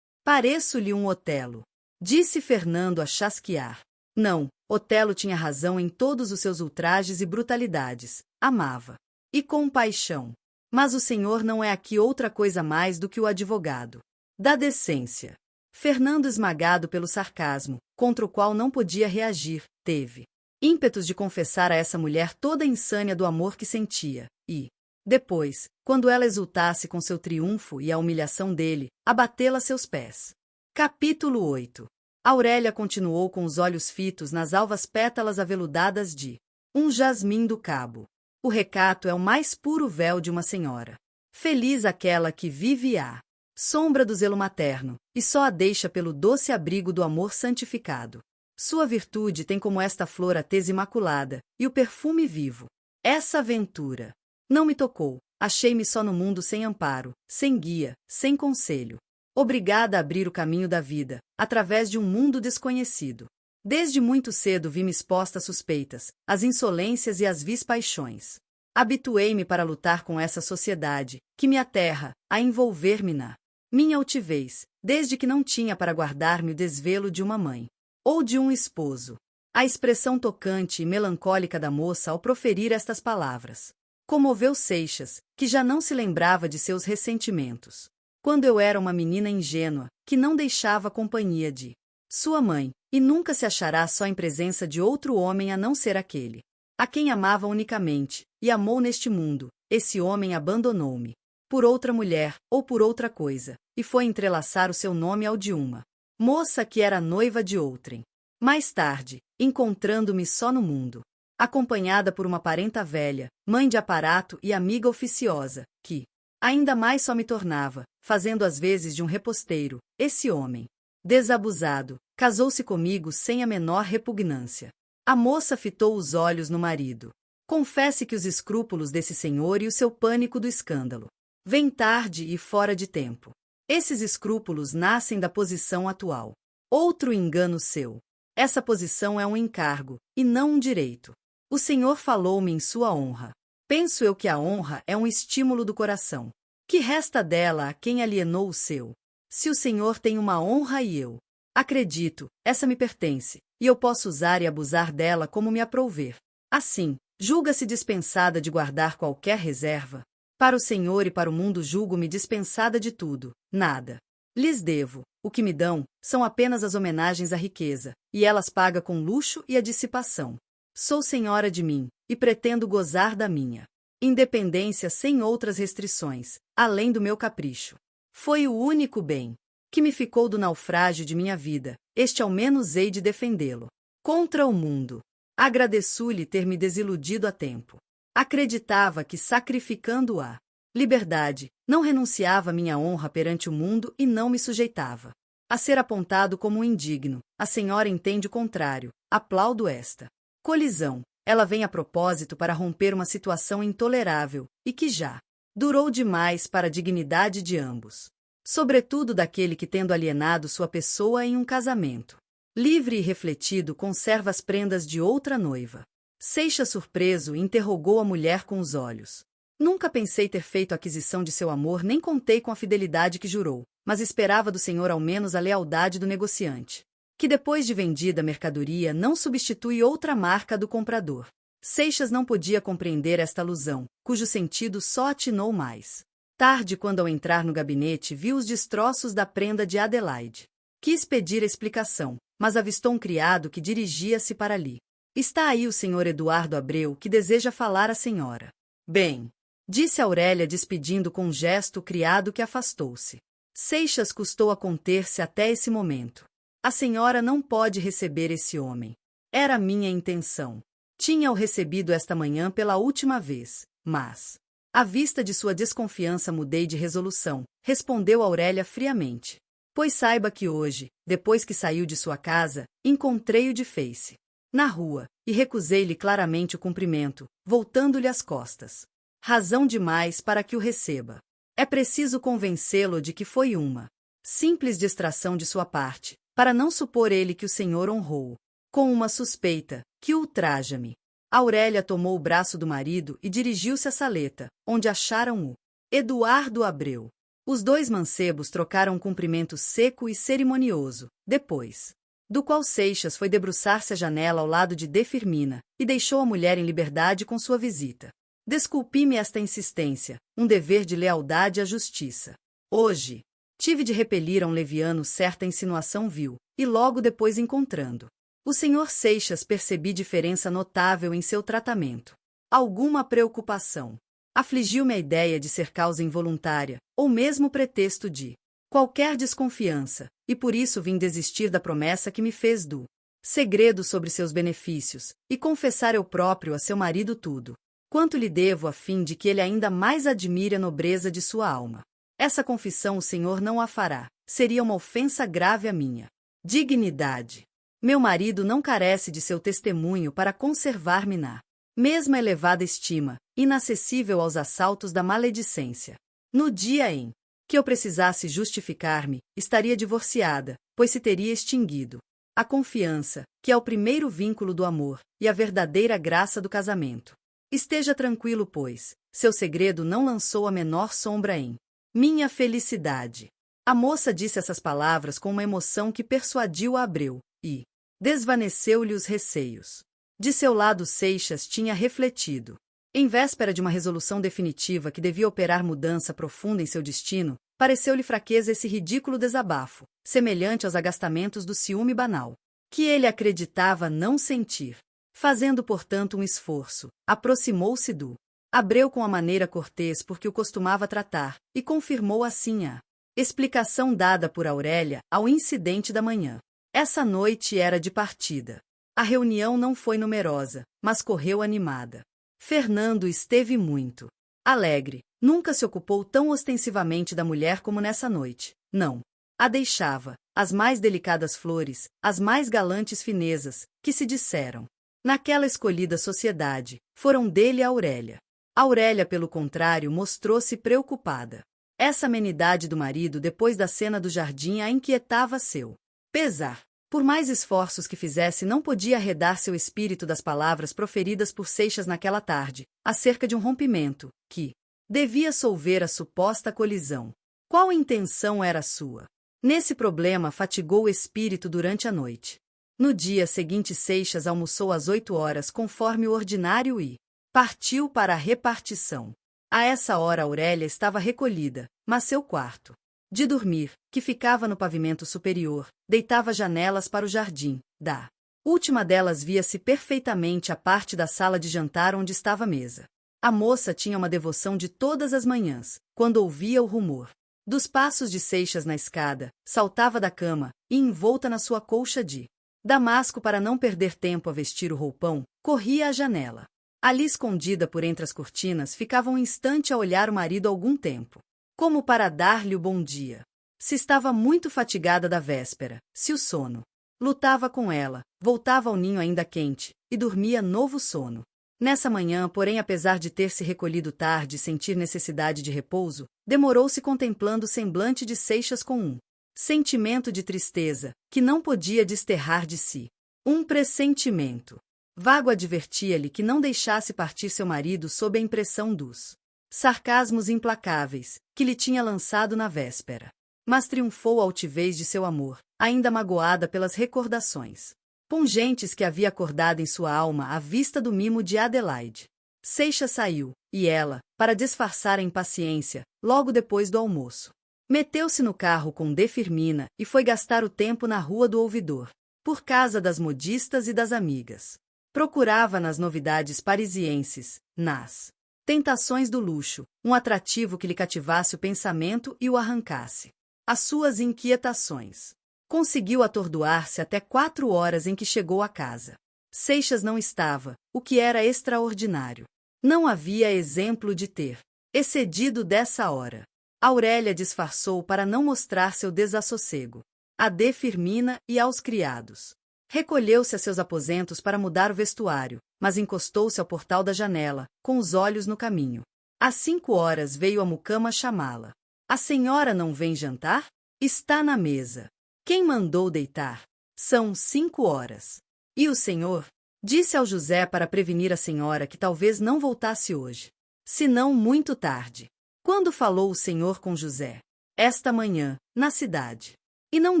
Pareço-lhe um Otelo, disse Fernando a chasquear. Não, Otelo tinha razão em todos os seus ultrajes e brutalidades. Amava. E com paixão. Mas o senhor não é aqui outra coisa mais do que o advogado da decência. Fernando, esmagado pelo sarcasmo, contra o qual não podia reagir, teve ímpetos de confessar a essa mulher toda a insânia do amor que sentia, e, depois, quando ela exultasse com seu triunfo e a humilhação dele, abatê-la a seus pés. Capítulo 8. Aurélia continuou com os olhos fitos nas alvas pétalas aveludadas de um jasmim do cabo. O recato é o mais puro véu de uma senhora. Feliz aquela que vive à sombra do zelo materno, e só a deixa pelo doce abrigo do amor santificado. Sua virtude tem como esta flor a tez imaculada, e o perfume vivo. Essa aventura não me tocou, achei-me só no mundo sem amparo, sem guia, sem conselho. Obrigada a abrir o caminho da vida, através de um mundo desconhecido. Desde muito cedo vi-me exposta a suspeitas, às insolências e às vis paixões. Habituei-me para lutar com essa sociedade, que me aterra, a envolver-me na minha altivez, desde que não tinha para guardar-me o desvelo de uma mãe ou de um esposo. A expressão tocante e melancólica da moça ao proferir estas palavras comoveu Seixas, que já não se lembrava de seus ressentimentos. Quando eu era uma menina ingênua, que não deixava a companhia de sua mãe, e nunca se achará só em presença de outro homem a não ser aquele a quem amava unicamente, e amou neste mundo, esse homem abandonou-me por outra mulher, ou por outra coisa, e foi entrelaçar o seu nome ao de uma moça que era noiva de outrem. Mais tarde, encontrando-me só no mundo, acompanhada por uma parenta velha, mãe de aparato e amiga oficiosa, que ainda mais só me tornava, fazendo às vezes de um reposteiro, esse homem desabusado, casou-se comigo sem a menor repugnância. A moça fitou os olhos no marido. Confesse que os escrúpulos desse senhor e o seu pânico do escândalo vêm tarde e fora de tempo. Esses escrúpulos nascem da posição atual. Outro engano seu. Essa posição é um encargo, e não um direito. O senhor falou-me em sua honra. Penso eu que a honra é um estímulo do coração. Que resta dela a quem alienou o seu? Se o senhor tem uma honra e eu acredito, essa me pertence, e eu posso usar e abusar dela como me aprouver. Assim, julga-se dispensada de guardar qualquer reserva? Para o senhor e para o mundo julgo-me dispensada de tudo, nada lhes devo. O que me dão são apenas as homenagens à riqueza, e elas paga com luxo e a dissipação. Sou senhora de mim, e pretendo gozar da minha independência sem outras restrições, além do meu capricho. Foi o único bem que me ficou do naufrágio de minha vida, este ao menos hei de defendê-lo contra o mundo. Agradeço-lhe ter me desiludido a tempo. Acreditava que, sacrificando a liberdade, não renunciava minha honra perante o mundo e não me sujeitava a ser apontado como um indigno. A senhora entende o contrário. Aplaudo esta colisão. Ela vem a propósito para romper uma situação intolerável, e que já durou demais para a dignidade de ambos. Sobretudo daquele que, tendo alienado sua pessoa em um casamento livre e refletido, conserva as prendas de outra noiva. Seixas, surpreso, interrogou a mulher com os olhos. Nunca pensei ter feito aquisição de seu amor, nem contei com a fidelidade que jurou, mas esperava do senhor ao menos a lealdade do negociante, que depois de vendida a mercadoria não substitui outra marca do comprador. Seixas não podia compreender esta alusão, cujo sentido só atinou mais tarde, quando ao entrar no gabinete viu os destroços da prenda de Adelaide. Quis pedir explicação, mas avistou um criado que dirigia-se para ali. Está aí o senhor Eduardo Abreu, que deseja falar à senhora. Bem, disse Aurélia despedindo com um gesto o criado que afastou-se. Seixas custou a conter-se até esse momento. A senhora não pode receber esse homem. Era minha intenção. Tinha-o recebido esta manhã pela última vez, mas, à vista de sua desconfiança, mudei de resolução, respondeu Aurélia friamente. Pois saiba que hoje, depois que saiu de sua casa, encontrei-o de face na rua, e recusei-lhe claramente o cumprimento, voltando-lhe as costas. Razão demais para que o receba. É preciso convencê-lo de que foi uma simples distração de sua parte, para não supor ele que o senhor honrou com uma suspeita que ultraja-me. Aurélia tomou o braço do marido e dirigiu-se à saleta, onde acharam o Eduardo Abreu. Os dois mancebos trocaram um cumprimento seco e cerimonioso, depois do qual Seixas foi debruçar-se à janela ao lado de D. Firmina, e deixou a mulher em liberdade com sua visita. Desculpe-me esta insistência, um dever de lealdade à justiça. Hoje, tive de repelir a um leviano certa insinuação vil, e logo depois encontrando o senhor Seixas percebi diferença notável em seu tratamento. Alguma preocupação. Afligiu-me a ideia de ser causa involuntária, ou mesmo pretexto de qualquer desconfiança, e por isso vim desistir da promessa que me fez do segredo sobre seus benefícios, e confessar eu próprio a seu marido tudo quanto lhe devo, a fim de que ele ainda mais admire a nobreza de sua alma. Essa confissão o senhor não a fará, seria uma ofensa grave à minha dignidade. Meu marido não carece de seu testemunho para conservar-me na mesma elevada estima, inacessível aos assaltos da maledicência. No dia em que eu precisasse justificar-me, estaria divorciada, pois se teria extinguido a confiança, que é o primeiro vínculo do amor, e a verdadeira graça do casamento. Esteja tranquilo, pois, seu segredo não lançou a menor sombra em minha felicidade. A moça disse essas palavras com uma emoção que persuadiu a Abreu, e desvaneceu-lhe os receios. De seu lado, Seixas tinha refletido. Em véspera de uma resolução definitiva que devia operar mudança profunda em seu destino, pareceu-lhe fraqueza esse ridículo desabafo, semelhante aos agastamentos do ciúme banal, que ele acreditava não sentir. Fazendo, portanto, um esforço, aproximou-se do Abreu com a maneira cortês por que o costumava tratar, e confirmou assim a explicação dada por Aurélia ao incidente da manhã. Essa noite era de partida. A reunião não foi numerosa, mas correu animada. Fernando esteve muito alegre. Nunca se ocupou tão ostensivamente da mulher como nessa noite. Não a deixava. As mais delicadas flores, as mais galantes finezas, que se disseram naquela escolhida sociedade, foram dele a Aurélia. Aurélia, pelo contrário, mostrou-se preocupada. Essa amenidade do marido depois da cena do jardim a inquietava seu pesar. Por mais esforços que fizesse, não podia arredar seu espírito das palavras proferidas por Seixas naquela tarde, acerca de um rompimento, que devia solver a suposta colisão. Qual intenção era sua? Nesse problema fatigou o espírito durante a noite. No dia seguinte, Seixas almoçou às 8 horas conforme o ordinário e partiu para a repartição. A essa hora Aurélia estava recolhida, mas seu quarto de dormir, que ficava no pavimento superior, deitava janelas para o jardim. Da última delas via-se perfeitamente a parte da sala de jantar onde estava a mesa. A moça tinha uma devoção de todas as manhãs, quando ouvia o rumor dos passos de Seixas na escada, saltava da cama e, envolta na sua colcha de damasco para não perder tempo a vestir o roupão, corria à janela. Ali, escondida por entre as cortinas, ficava um instante a olhar o marido algum tempo, como para dar-lhe o bom dia. Se estava muito fatigada da véspera, se o sono lutava com ela, voltava ao ninho ainda quente, e dormia novo sono. Nessa manhã, porém, apesar de ter se recolhido tarde e sentir necessidade de repouso, demorou-se contemplando o semblante de Seixas com um sentimento de tristeza, que não podia desterrar de si. Um pressentimento vago advertia-lhe que não deixasse partir seu marido sob a impressão dos sarcasmos implacáveis que lhe tinha lançado na véspera. Mas triunfou a altivez de seu amor, ainda magoada pelas recordações pungentes que havia acordado em sua alma à vista do mimo de Adelaide. Seixas saiu, e ela, para disfarçar a impaciência, logo depois do almoço, Meteu-se no carro com D. Firmina e foi gastar o tempo na Rua do Ouvidor, por casa das modistas e das amigas. Procurava nas novidades parisienses, nas tentações do luxo, um atrativo que lhe cativasse o pensamento e o arrancasse as suas inquietações. Conseguiu atordoar-se até 4 horas em que chegou à casa. Seixas não estava, o que era extraordinário. Não havia exemplo de ter excedido dessa hora. Aurélia disfarçou para não mostrar seu desassossego a D. Firmina e aos criados. Recolheu-se a seus aposentos para mudar o vestuário, mas encostou-se ao portal da janela, com os olhos no caminho. Às 5 horas veio a mucama chamá-la. A senhora não vem jantar? Está na mesa. Quem mandou deitar? São 5 horas. E o senhor? Disse ao José para prevenir a senhora que talvez não voltasse hoje. Se não muito tarde. Quando falou o senhor com José? Esta manhã, na cidade. E não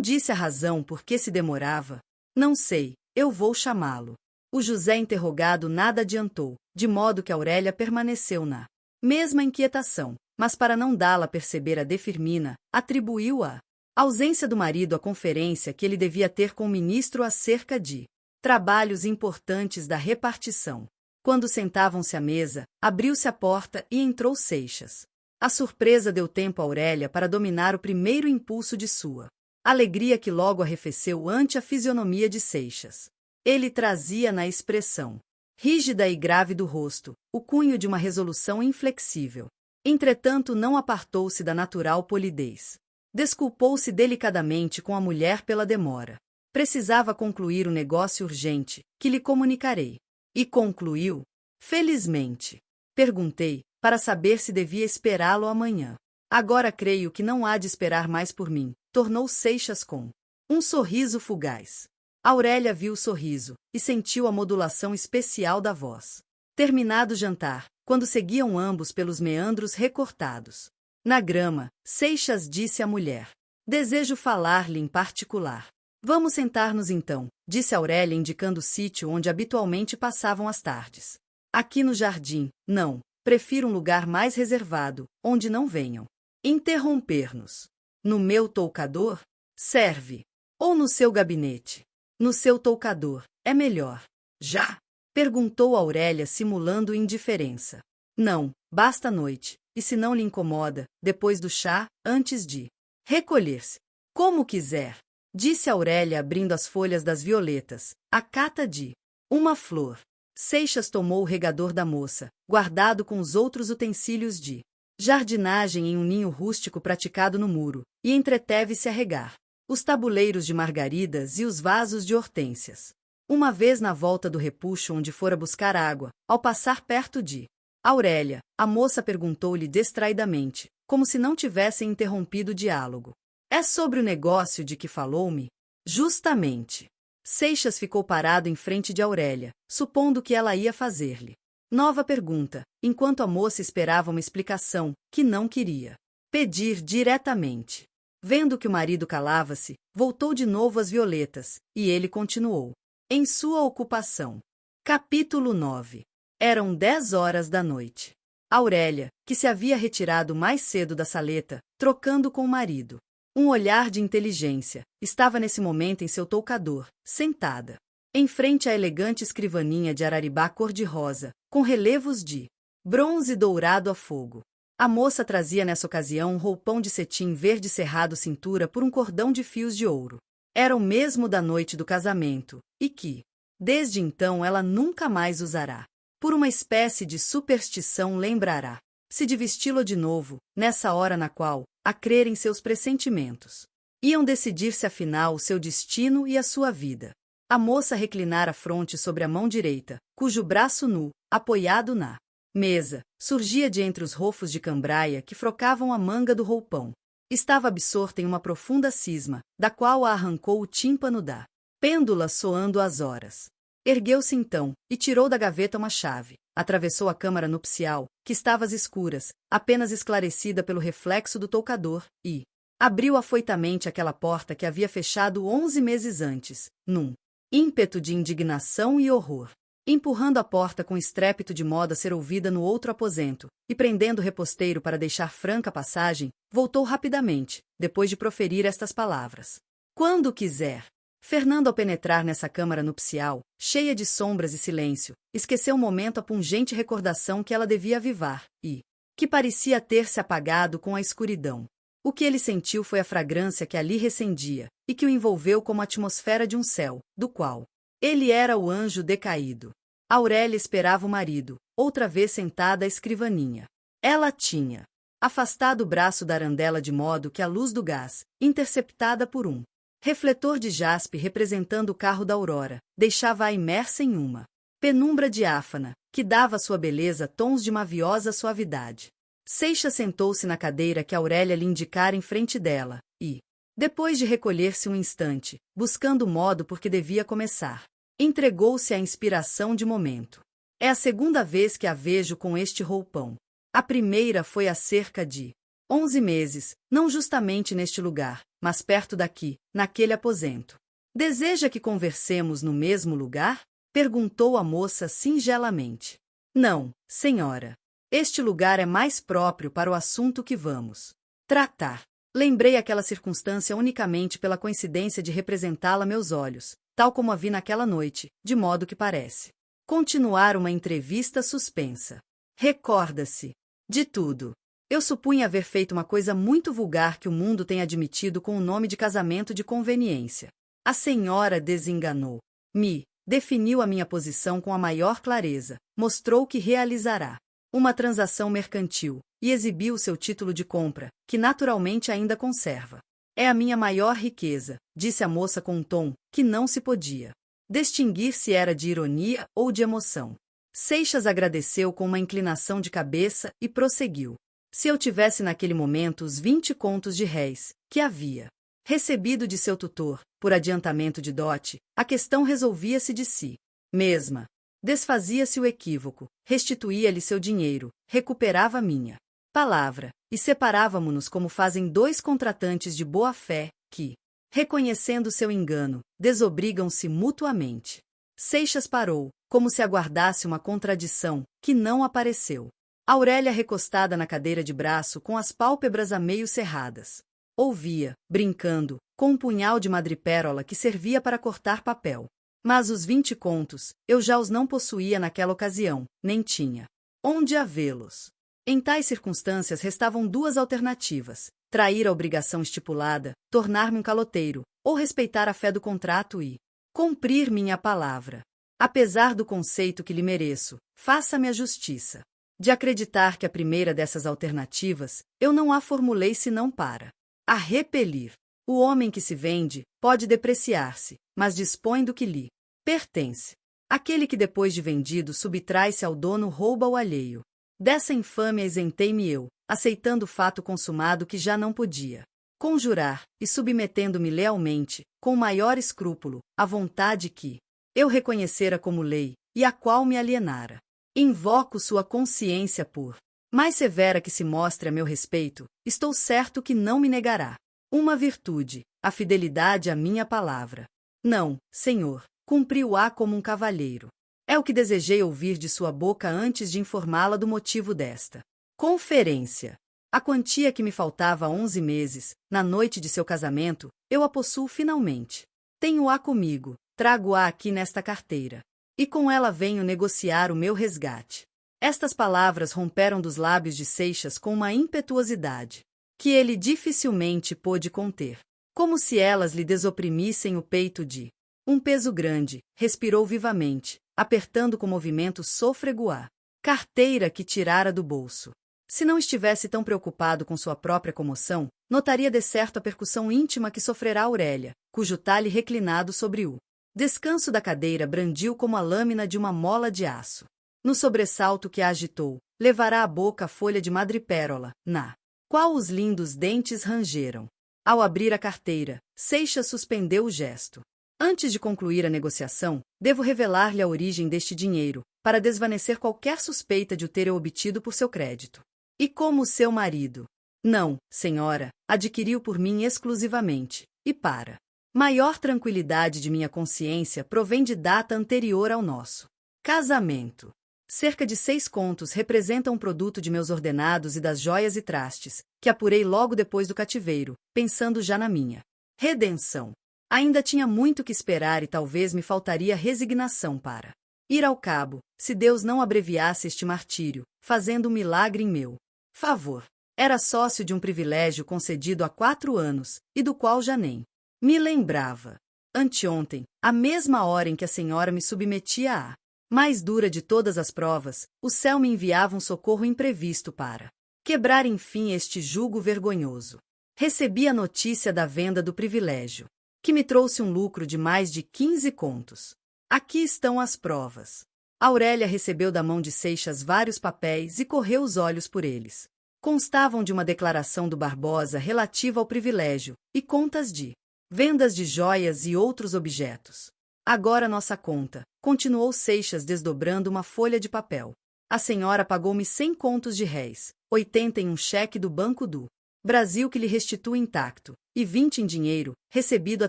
disse a razão por que se demorava? Não sei, eu vou chamá-lo. O José interrogado nada adiantou, de modo que Aurélia permaneceu na mesma inquietação, mas para não dá-la a perceber a D. Firmina, atribuiu a ausência do marido à conferência que ele devia ter com o ministro acerca de trabalhos importantes da repartição. Quando sentavam-se à mesa, abriu-se a porta e entrou Seixas. A surpresa deu tempo a Aurélia para dominar o primeiro impulso de sua alegria, que logo arrefeceu ante a fisionomia de Seixas. Ele trazia na expressão rígida e grave do rosto o cunho de uma resolução inflexível. Entretanto, não apartou-se da natural polidez. Desculpou-se delicadamente com a mulher pela demora. Precisava concluir um negócio urgente, que lhe comunicarei. E concluiu? Felizmente. Perguntei, para saber se devia esperá-lo amanhã. Agora creio que não há de esperar mais por mim, tornou Seixas com um sorriso fugaz. Aurélia viu o sorriso, e sentiu a modulação especial da voz. Terminado o jantar, quando seguiam ambos pelos meandros recortados na grama, Seixas disse à mulher: desejo falar-lhe em particular. Vamos sentar-nos então, disse Aurélia indicando o sítio onde habitualmente passavam as tardes. Aqui no jardim, não, prefiro um lugar mais reservado, onde não venham interromper-nos. No meu toucador? Serve. Ou no seu gabinete? No seu toucador, é melhor. Já? Perguntou Aurélia simulando indiferença. Não, basta a noite, e se não lhe incomoda, depois do chá, antes de recolher-se. Como quiser, disse Aurélia abrindo as folhas das violetas, a cata de uma flor. Seixas tomou o regador da moça, guardado com os outros utensílios de jardinagem em um ninho rústico praticado no muro, e entreteve-se a regar os tabuleiros de margaridas e os vasos de hortênsias. Uma vez na volta do repuxo onde fora buscar água, ao passar perto de Aurélia, a moça perguntou-lhe distraidamente, como se não tivessem interrompido o diálogo: é sobre o negócio de que falou-me? Justamente. Seixas ficou parado em frente de Aurélia, supondo que ela ia fazer-lhe nova pergunta, enquanto a moça esperava uma explicação, que não queria pedir diretamente. Vendo que o marido calava-se, voltou de novo às violetas, e ele continuou em sua ocupação. Capítulo 9. Eram 10 horas da noite. Aurélia, que se havia retirado mais cedo da saleta, trocando com o marido um olhar de inteligência, estava nesse momento em seu toucador, sentada em frente à elegante escrivaninha de araribá cor-de-rosa, com relevos de bronze dourado a fogo. A moça trazia nessa ocasião um roupão de cetim verde cerrado cintura por um cordão de fios de ouro. Era o mesmo da noite do casamento, e que, desde então, ela nunca mais usará. Por uma espécie de superstição lembrará-se de vesti-lo de novo, nessa hora na qual, a crer em seus pressentimentos, iam decidir-se afinal o seu destino e a sua vida. A moça reclinara a fronte sobre a mão direita, cujo braço nu, apoiado na mesa, surgia de entre os rofos de cambraia que frocavam a manga do roupão. Estava absorta em uma profunda cisma, da qual a arrancou o tímpano da pêndula soando as horas. Ergueu-se então, e tirou da gaveta uma chave, atravessou a câmara nupcial, que estava às escuras, apenas esclarecida pelo reflexo do toucador, e abriu afoitamente aquela porta que havia fechado 11 meses antes, num ímpeto de indignação e horror. empurrando a porta com estrépito de modo a ser ouvida no outro aposento, e prendendo o reposteiro para deixar franca a passagem, voltou rapidamente, depois de proferir estas palavras. Quando quiser. Fernando, ao penetrar nessa câmara nupcial, cheia de sombras e silêncio, esqueceu um momento a pungente recordação que ela devia avivar, e que parecia ter se apagado com a escuridão. O que ele sentiu foi a fragrância que ali recendia, e que o envolveu como a atmosfera de um céu, do qual ele era o anjo decaído. Aurélia esperava o marido, outra vez sentada à escrivaninha. Ela tinha afastado o braço da arandela de modo que a luz do gás, interceptada por um refletor de jaspe representando o carro da Aurora, deixava-a imersa em uma penumbra diáfana, que dava à sua beleza tons de maviosa suavidade. Seixas sentou-se na cadeira que Aurélia lhe indicara em frente dela, e, depois de recolher-se um instante, buscando o modo por que devia começar, entregou-se à inspiração de momento. É a segunda vez que a vejo com este roupão. A primeira foi há cerca de 11 meses, não justamente neste lugar, mas perto daqui, naquele aposento. Deseja que conversemos no mesmo lugar? Perguntou a moça singelamente. Não, senhora. Este lugar é mais próprio para o assunto que vamos tratar. Lembrei aquela circunstância unicamente pela coincidência de representá-la a meus olhos, tal como a vi naquela noite, de modo que parece continuar uma entrevista suspensa. Recorda-se de tudo. Eu supunha haver feito uma coisa muito vulgar que o mundo tem admitido com o nome de casamento de conveniência. A senhora desenganou-me, definiu a minha posição com a maior clareza, mostrou que realizará uma transação mercantil, e exibiu seu título de compra, que naturalmente ainda conserva. É a minha maior riqueza, disse a moça com um tom que não se podia distinguir se era de ironia ou de emoção. Seixas agradeceu com uma inclinação de cabeça e prosseguiu. Se eu tivesse naquele momento os 20 contos de réis, que havia recebido de seu tutor, por adiantamento de dote, a questão resolvia-se de si mesma. Desfazia-se o equívoco, restituía-lhe seu dinheiro, recuperava minha palavra, e separávamo-nos como fazem dois contratantes de boa-fé, que, reconhecendo seu engano, desobrigam-se mutuamente. Seixas parou, como se aguardasse uma contradição, que não apareceu. Aurélia recostada na cadeira de braço com as pálpebras a meio cerradas. Ouvia, brincando, com um punhal de madrepérola que servia para cortar papel. Mas os 20 contos, eu já os não possuía naquela ocasião, nem tinha onde havê-los. Em tais circunstâncias restavam duas alternativas: trair a obrigação estipulada, tornar-me um caloteiro, ou respeitar a fé do contrato e cumprir minha palavra. Apesar do conceito que lhe mereço, faça-me a justiça de acreditar que a primeira dessas alternativas, eu não a formulei senão para a repelir. O homem que se vende pode depreciar-se, mas dispõe do que lhe pertence. Aquele que depois de vendido subtrai-se ao dono rouba o alheio. Dessa infâmia isentei-me eu, aceitando o fato consumado que já não podia conjurar, e submetendo-me lealmente, com o maior escrúpulo, à vontade que eu reconhecera como lei, e a qual me alienara. Invoco sua consciência por mais severa que se mostre a meu respeito, estou certo que não me negará uma virtude, a fidelidade à minha palavra. Não, senhor, cumpriu-a como um cavalheiro. É o que desejei ouvir de sua boca antes de informá-la do motivo desta conferência. A quantia que me faltava há 11 meses, na noite de seu casamento, eu a possuo finalmente. Tenho-a comigo, trago-a aqui nesta carteira. E com ela venho negociar o meu resgate. Estas palavras romperam dos lábios de Seixas com uma impetuosidade que ele dificilmente pôde conter. Como se elas lhe desoprimissem o peito de um peso grande, respirou vivamente, apertando com movimento sôfrego a carteira que tirara do bolso. Se não estivesse tão preocupado com sua própria comoção, notaria de certo a percussão íntima que sofrerá Aurélia, cujo talhe reclinado sobre o descanso da cadeira brandiu como a lâmina de uma mola de aço. No sobressalto que a agitou, levará à boca a folha de madrepérola, na qual os lindos dentes rangeram. Ao abrir a carteira, Seixas suspendeu o gesto. Antes de concluir a negociação, devo revelar-lhe a origem deste dinheiro, para desvanecer qualquer suspeita de o ter eu obtido por seu crédito. E como o seu marido? Não, senhora, adquiriu por mim exclusivamente, e para maior tranquilidade de minha consciência provém de data anterior ao nosso Casamento. Cerca de 6 contos representam um produto de meus ordenados e das joias e trastes, que apurei logo depois do cativeiro, pensando já na minha redenção. Ainda tinha muito que esperar e talvez me faltaria resignação para ir ao cabo, se Deus não abreviasse este martírio, fazendo um milagre em meu favor. Era sócio de um privilégio concedido há 4 anos, e do qual já nem me lembrava. Anteontem, à mesma hora em que a senhora me submetia à mais dura de todas as provas, o céu me enviava um socorro imprevisto para quebrar enfim este jugo vergonhoso. Recebi a notícia da venda do privilégio, que me trouxe um lucro de mais de 15 contos. Aqui estão as provas. Aurélia recebeu da mão de Seixas vários papéis e correu os olhos por eles. Constavam de uma declaração do Barbosa relativa ao privilégio e contas de vendas de joias e outros objetos. Agora nossa conta, continuou Seixas desdobrando uma folha de papel. A senhora pagou-me 100 contos de réis, 80 em um cheque do Banco do Brasil que lhe restitui intacto, e 20 em dinheiro, recebido há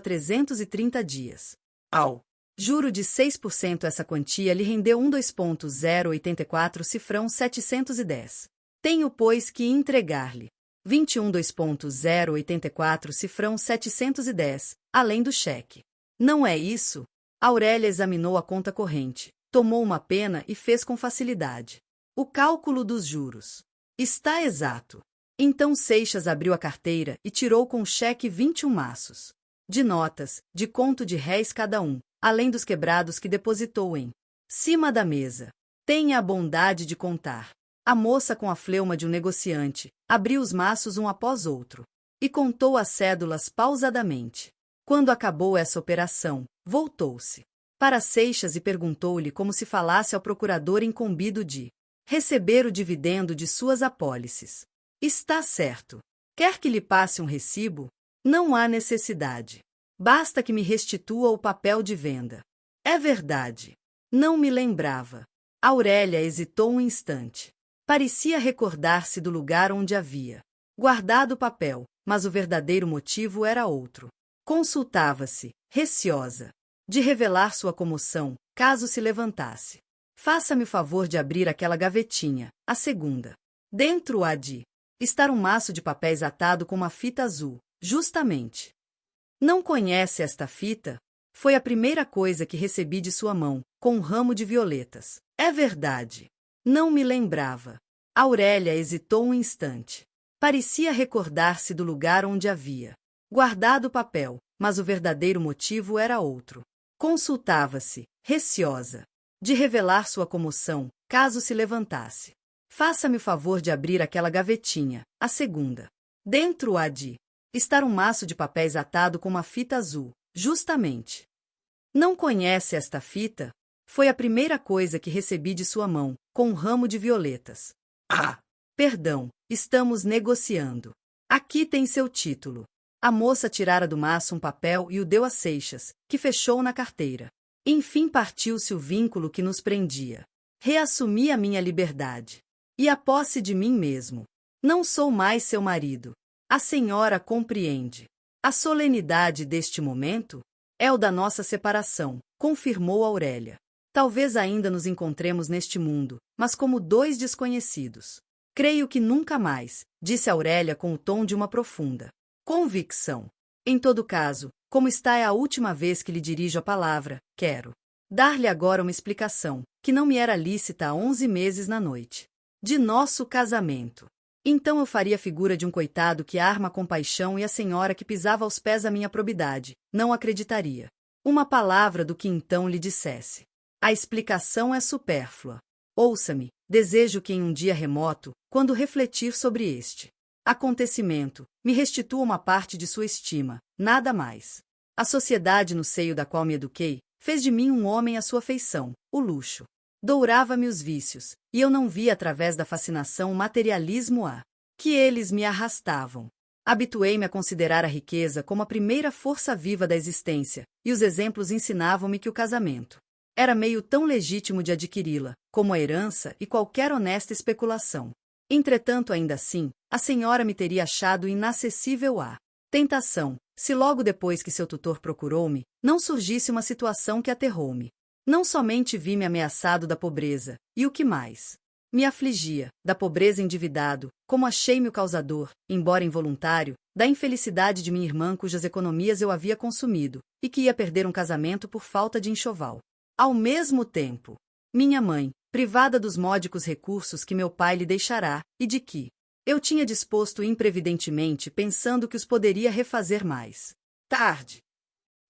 330 dias. Ao juro de 6% essa quantia lhe rendeu 12,084 cifrão 710. Tenho, pois, que entregar-lhe 21,2.084 cifrão 710, além do cheque. Não é isso? Aurélia examinou a conta corrente, tomou uma pena e fez com facilidade o cálculo dos juros. Está exato. Então Seixas abriu a carteira e tirou com o cheque 21 maços de notas, de conto de réis cada um, além dos quebrados que depositou em cima da mesa. Tenha a bondade de contar. A moça, com a fleuma de um negociante, abriu os maços um após outro e contou as cédulas pausadamente. Quando acabou essa operação, voltou-se para Seixas e perguntou-lhe como se falasse ao procurador incumbido de receber o dividendo de suas apólices. Está certo. Quer que lhe passe um recibo? Não há necessidade. Basta que me restitua o papel de venda. É verdade. Não me lembrava. Aurélia hesitou um instante. Parecia recordar-se do lugar onde havia guardado o papel, mas o verdadeiro motivo era outro. Consultava-se, receosa de revelar sua comoção, caso se levantasse. Faça-me o favor de abrir aquela gavetinha, a segunda. Dentro há de estar um maço de papéis atado com uma fita azul, justamente. Não conhece esta fita? Foi a primeira coisa que recebi de sua mão, com um ramo de violetas. É verdade. Não me lembrava. Aurélia hesitou um instante. Parecia recordar-se do lugar onde havia guardado o papel, mas o verdadeiro motivo era outro. Consultava-se, receosa de revelar sua comoção, caso se levantasse. Faça-me o favor de abrir aquela gavetinha, a segunda. Dentro há de estar um maço de papéis atado com uma fita azul, justamente. Não conhece esta fita? Foi a primeira coisa que recebi de sua mão, com um ramo de violetas. Ah! Perdão, estamos negociando. Aqui tem seu título. A moça tirara do maço um papel e o deu a Seixas, que fechou na carteira. Enfim partiu-se o vínculo que nos prendia. Reassumi a minha liberdade. E a posse de mim mesmo. Não sou mais seu marido. A senhora compreende. A solenidade deste momento é o da nossa separação, confirmou Aurélia. Talvez ainda nos encontremos neste mundo, mas como 2 desconhecidos. Creio que nunca mais, disse Aurélia com o tom de uma profunda convicção. Em todo caso, como está é a última vez que lhe dirijo a palavra, quero dar-lhe agora uma explicação, que não me era lícita há 11 meses na noite de nosso casamento. Então eu faria a figura de um coitado que arma a compaixão e a senhora que pisava aos pés a minha probidade não acreditaria uma palavra do que então lhe dissesse. A explicação é supérflua. Ouça-me, desejo que em um dia remoto, quando refletir sobre este acontecimento, me restitua uma parte de sua estima, nada mais. A sociedade no seio da qual me eduquei, fez de mim um homem à sua feição, o luxo. Dourava-me os vícios, e eu não via através da fascinação o materialismo a que eles me arrastavam. Habituei-me a considerar a riqueza como a primeira força viva da existência, e os exemplos ensinavam-me que o casamento era meio tão legítimo de adquiri-la, como a herança e qualquer honesta especulação. Entretanto, ainda assim, a senhora me teria achado inacessível à tentação, se logo depois que seu tutor procurou-me, não surgisse uma situação que aterrou-me. Não somente vi-me ameaçado da pobreza, e o que mais? Me afligia, da pobreza endividado, como achei-me o causador, embora involuntário, da infelicidade de minha irmã cujas economias eu havia consumido, e que ia perder um casamento por falta de enxoval. Ao mesmo tempo, minha mãe, privada dos módicos recursos que meu pai lhe deixará, e de que eu tinha disposto imprevidentemente pensando que os poderia refazer mais tarde.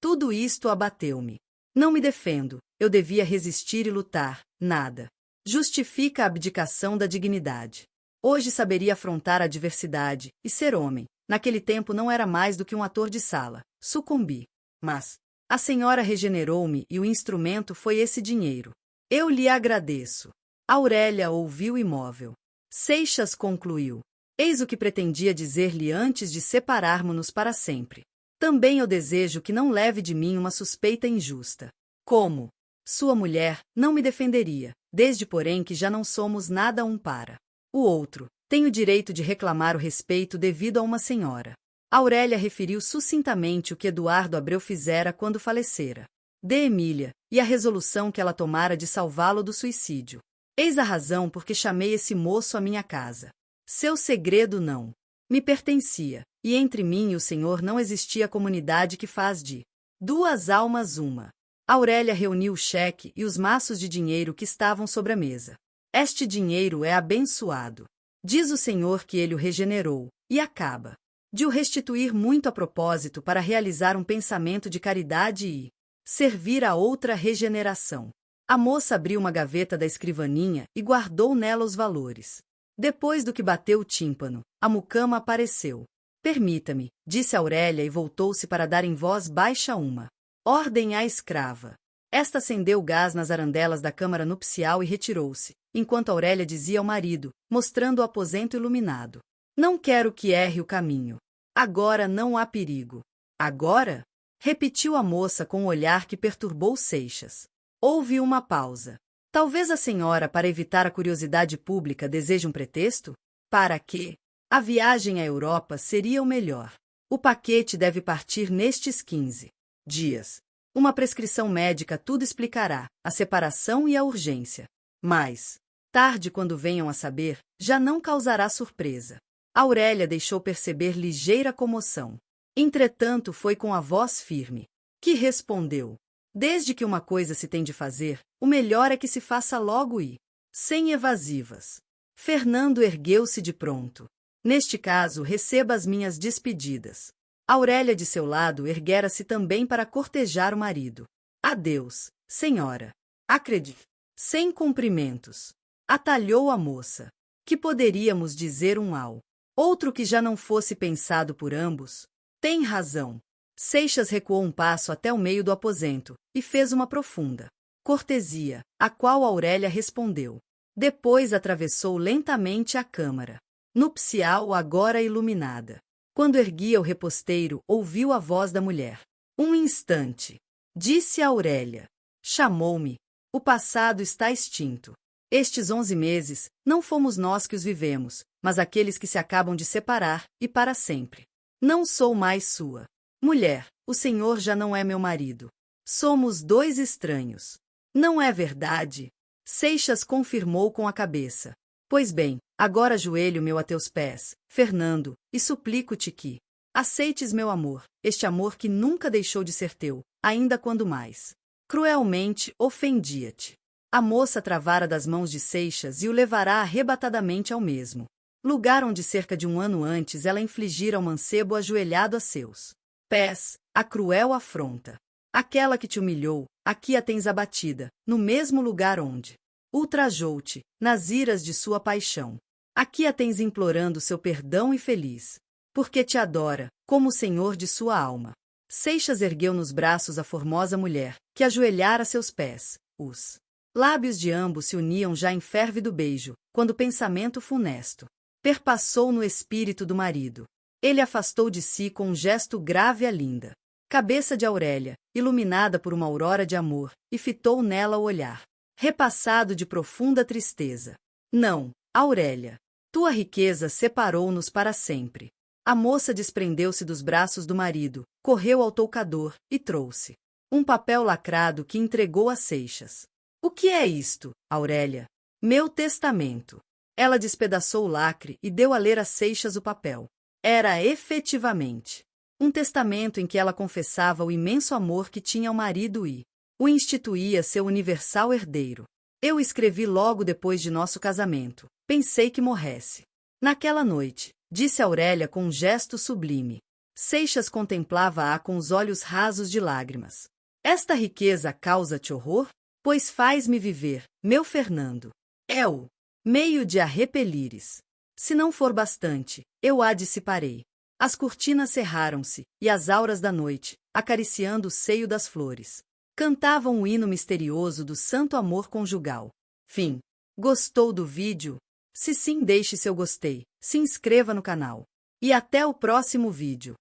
Tudo isto abateu-me. Não me defendo, eu devia resistir e lutar, nada justifica a abdicação da dignidade. Hoje saberia afrontar a adversidade e ser homem. Naquele tempo não era mais do que um ator de sala. Sucumbi. Mas a senhora regenerou-me e o instrumento foi esse dinheiro. Eu lhe agradeço. Aurélia ouviu imóvel. Seixas concluiu. Eis o que pretendia dizer-lhe antes de separarmo-nos para sempre. Também eu desejo que não leve de mim uma suspeita injusta. Como sua mulher, não me defenderia, desde porém que já não somos nada um para o outro. Tenho direito de reclamar o respeito devido a uma senhora. Aurélia referiu sucintamente o que Eduardo Abreu fizera quando falecera de Emília, e a resolução que ela tomara de salvá-lo do suicídio. Eis a razão por que chamei esse moço à minha casa. Seu segredo não me pertencia, e entre mim e o Senhor não existia comunidade que faz de duas almas uma. Aurélia reuniu o cheque e os maços de dinheiro que estavam sobre a mesa. Este dinheiro é abençoado. Diz o Senhor que ele o regenerou, e acaba de o restituir muito a propósito para realizar um pensamento de caridade e servir a outra regeneração. A moça abriu uma gaveta da escrivaninha e guardou nela os valores. Depois do que bateu o tímpano, a mucama apareceu. Permita-me, disse Aurélia e voltou-se para dar em voz baixa uma ordem à escrava. Esta acendeu gás nas arandelas da câmara nupcial e retirou-se, enquanto Aurélia dizia ao marido, mostrando o aposento iluminado: Não quero que erre o caminho. Agora não há perigo. Agora? Repetiu a moça com um olhar que perturbou Seixas. Houve uma pausa. Talvez a senhora, para evitar a curiosidade pública, deseje um pretexto? Para quê? A viagem à Europa seria o melhor. O paquete deve partir nestes 15 dias. Uma prescrição médica tudo explicará, a separação e a urgência. Mas, tarde quando venham a saber, já não causará surpresa. Aurélia deixou perceber ligeira comoção. Entretanto, foi com a voz firme que respondeu: Desde que uma coisa se tem de fazer, o melhor é que se faça logo e sem evasivas. Fernando ergueu-se de pronto. Neste caso, receba as minhas despedidas. Aurélia, de seu lado, erguera-se também para cortejar o marido. Adeus, senhora. Acredite. Sem cumprimentos. Atalhou a moça. Que poderíamos dizer um ao outro que já não fosse pensado por ambos? Tem razão. Seixas recuou um passo até o meio do aposento, e fez uma profunda cortesia, a qual Aurélia respondeu. Depois atravessou lentamente a câmara nupcial agora iluminada. Quando erguia o reposteiro, ouviu a voz da mulher. Um instante. Disse Aurélia. Chamou-me. O passado está extinto. Estes 11 meses, não fomos nós que os vivemos, mas aqueles que se acabam de separar, e para sempre. Não sou mais sua mulher, o senhor já não é meu marido. Somos dois estranhos. Não é verdade? Seixas confirmou com a cabeça. Pois bem, agora ajoelho meu a teus pés, Fernando, e suplico-te que aceites meu amor, este amor que nunca deixou de ser teu, ainda quando mais cruelmente ofendia-te. A moça travara das mãos de Seixas e o levará arrebatadamente ao mesmo lugar onde cerca de um ano antes ela infligira ao mancebo ajoelhado a seus pés a cruel afronta. Aquela que te humilhou, aqui a tens abatida, no mesmo lugar onde ultrajou-te, nas iras de sua paixão. Aqui a tens implorando seu perdão e feliz, porque te adora, como o senhor de sua alma. Seixas ergueu nos braços a formosa mulher, que ajoelhara a seus pés. Os lábios de ambos se uniam já em férvido beijo, quando o pensamento funesto perpassou no espírito do marido. Ele afastou de si com um gesto grave a linda cabeça de Aurélia, iluminada por uma aurora de amor, e fitou nela o olhar repassado de profunda tristeza. Não, Aurélia. Tua riqueza separou-nos para sempre. A moça desprendeu-se dos braços do marido, correu ao toucador e trouxe Um papel lacrado que entregou a Seixas. O que é isto, Aurélia? Meu testamento. Ela despedaçou o lacre e deu a ler a Seixas o papel. Era efetivamente um testamento em que ela confessava o imenso amor que tinha ao marido e o instituía seu universal herdeiro. Eu escrevi logo depois de nosso casamento. Pensei que morresse. Naquela noite, disse Aurélia com um gesto sublime. Seixas contemplava-a com os olhos rasos de lágrimas. Esta riqueza causa-te horror? Pois faz-me viver, meu Fernando. É o meio de a repelires. Se não for bastante, eu a dissiparei. As cortinas cerraram-se, e as auras da noite, acariciando o seio das flores, cantavam o hino misterioso do santo amor conjugal. Fim. Gostou do vídeo? Se sim, deixe seu gostei, se inscreva no canal. E até o próximo vídeo.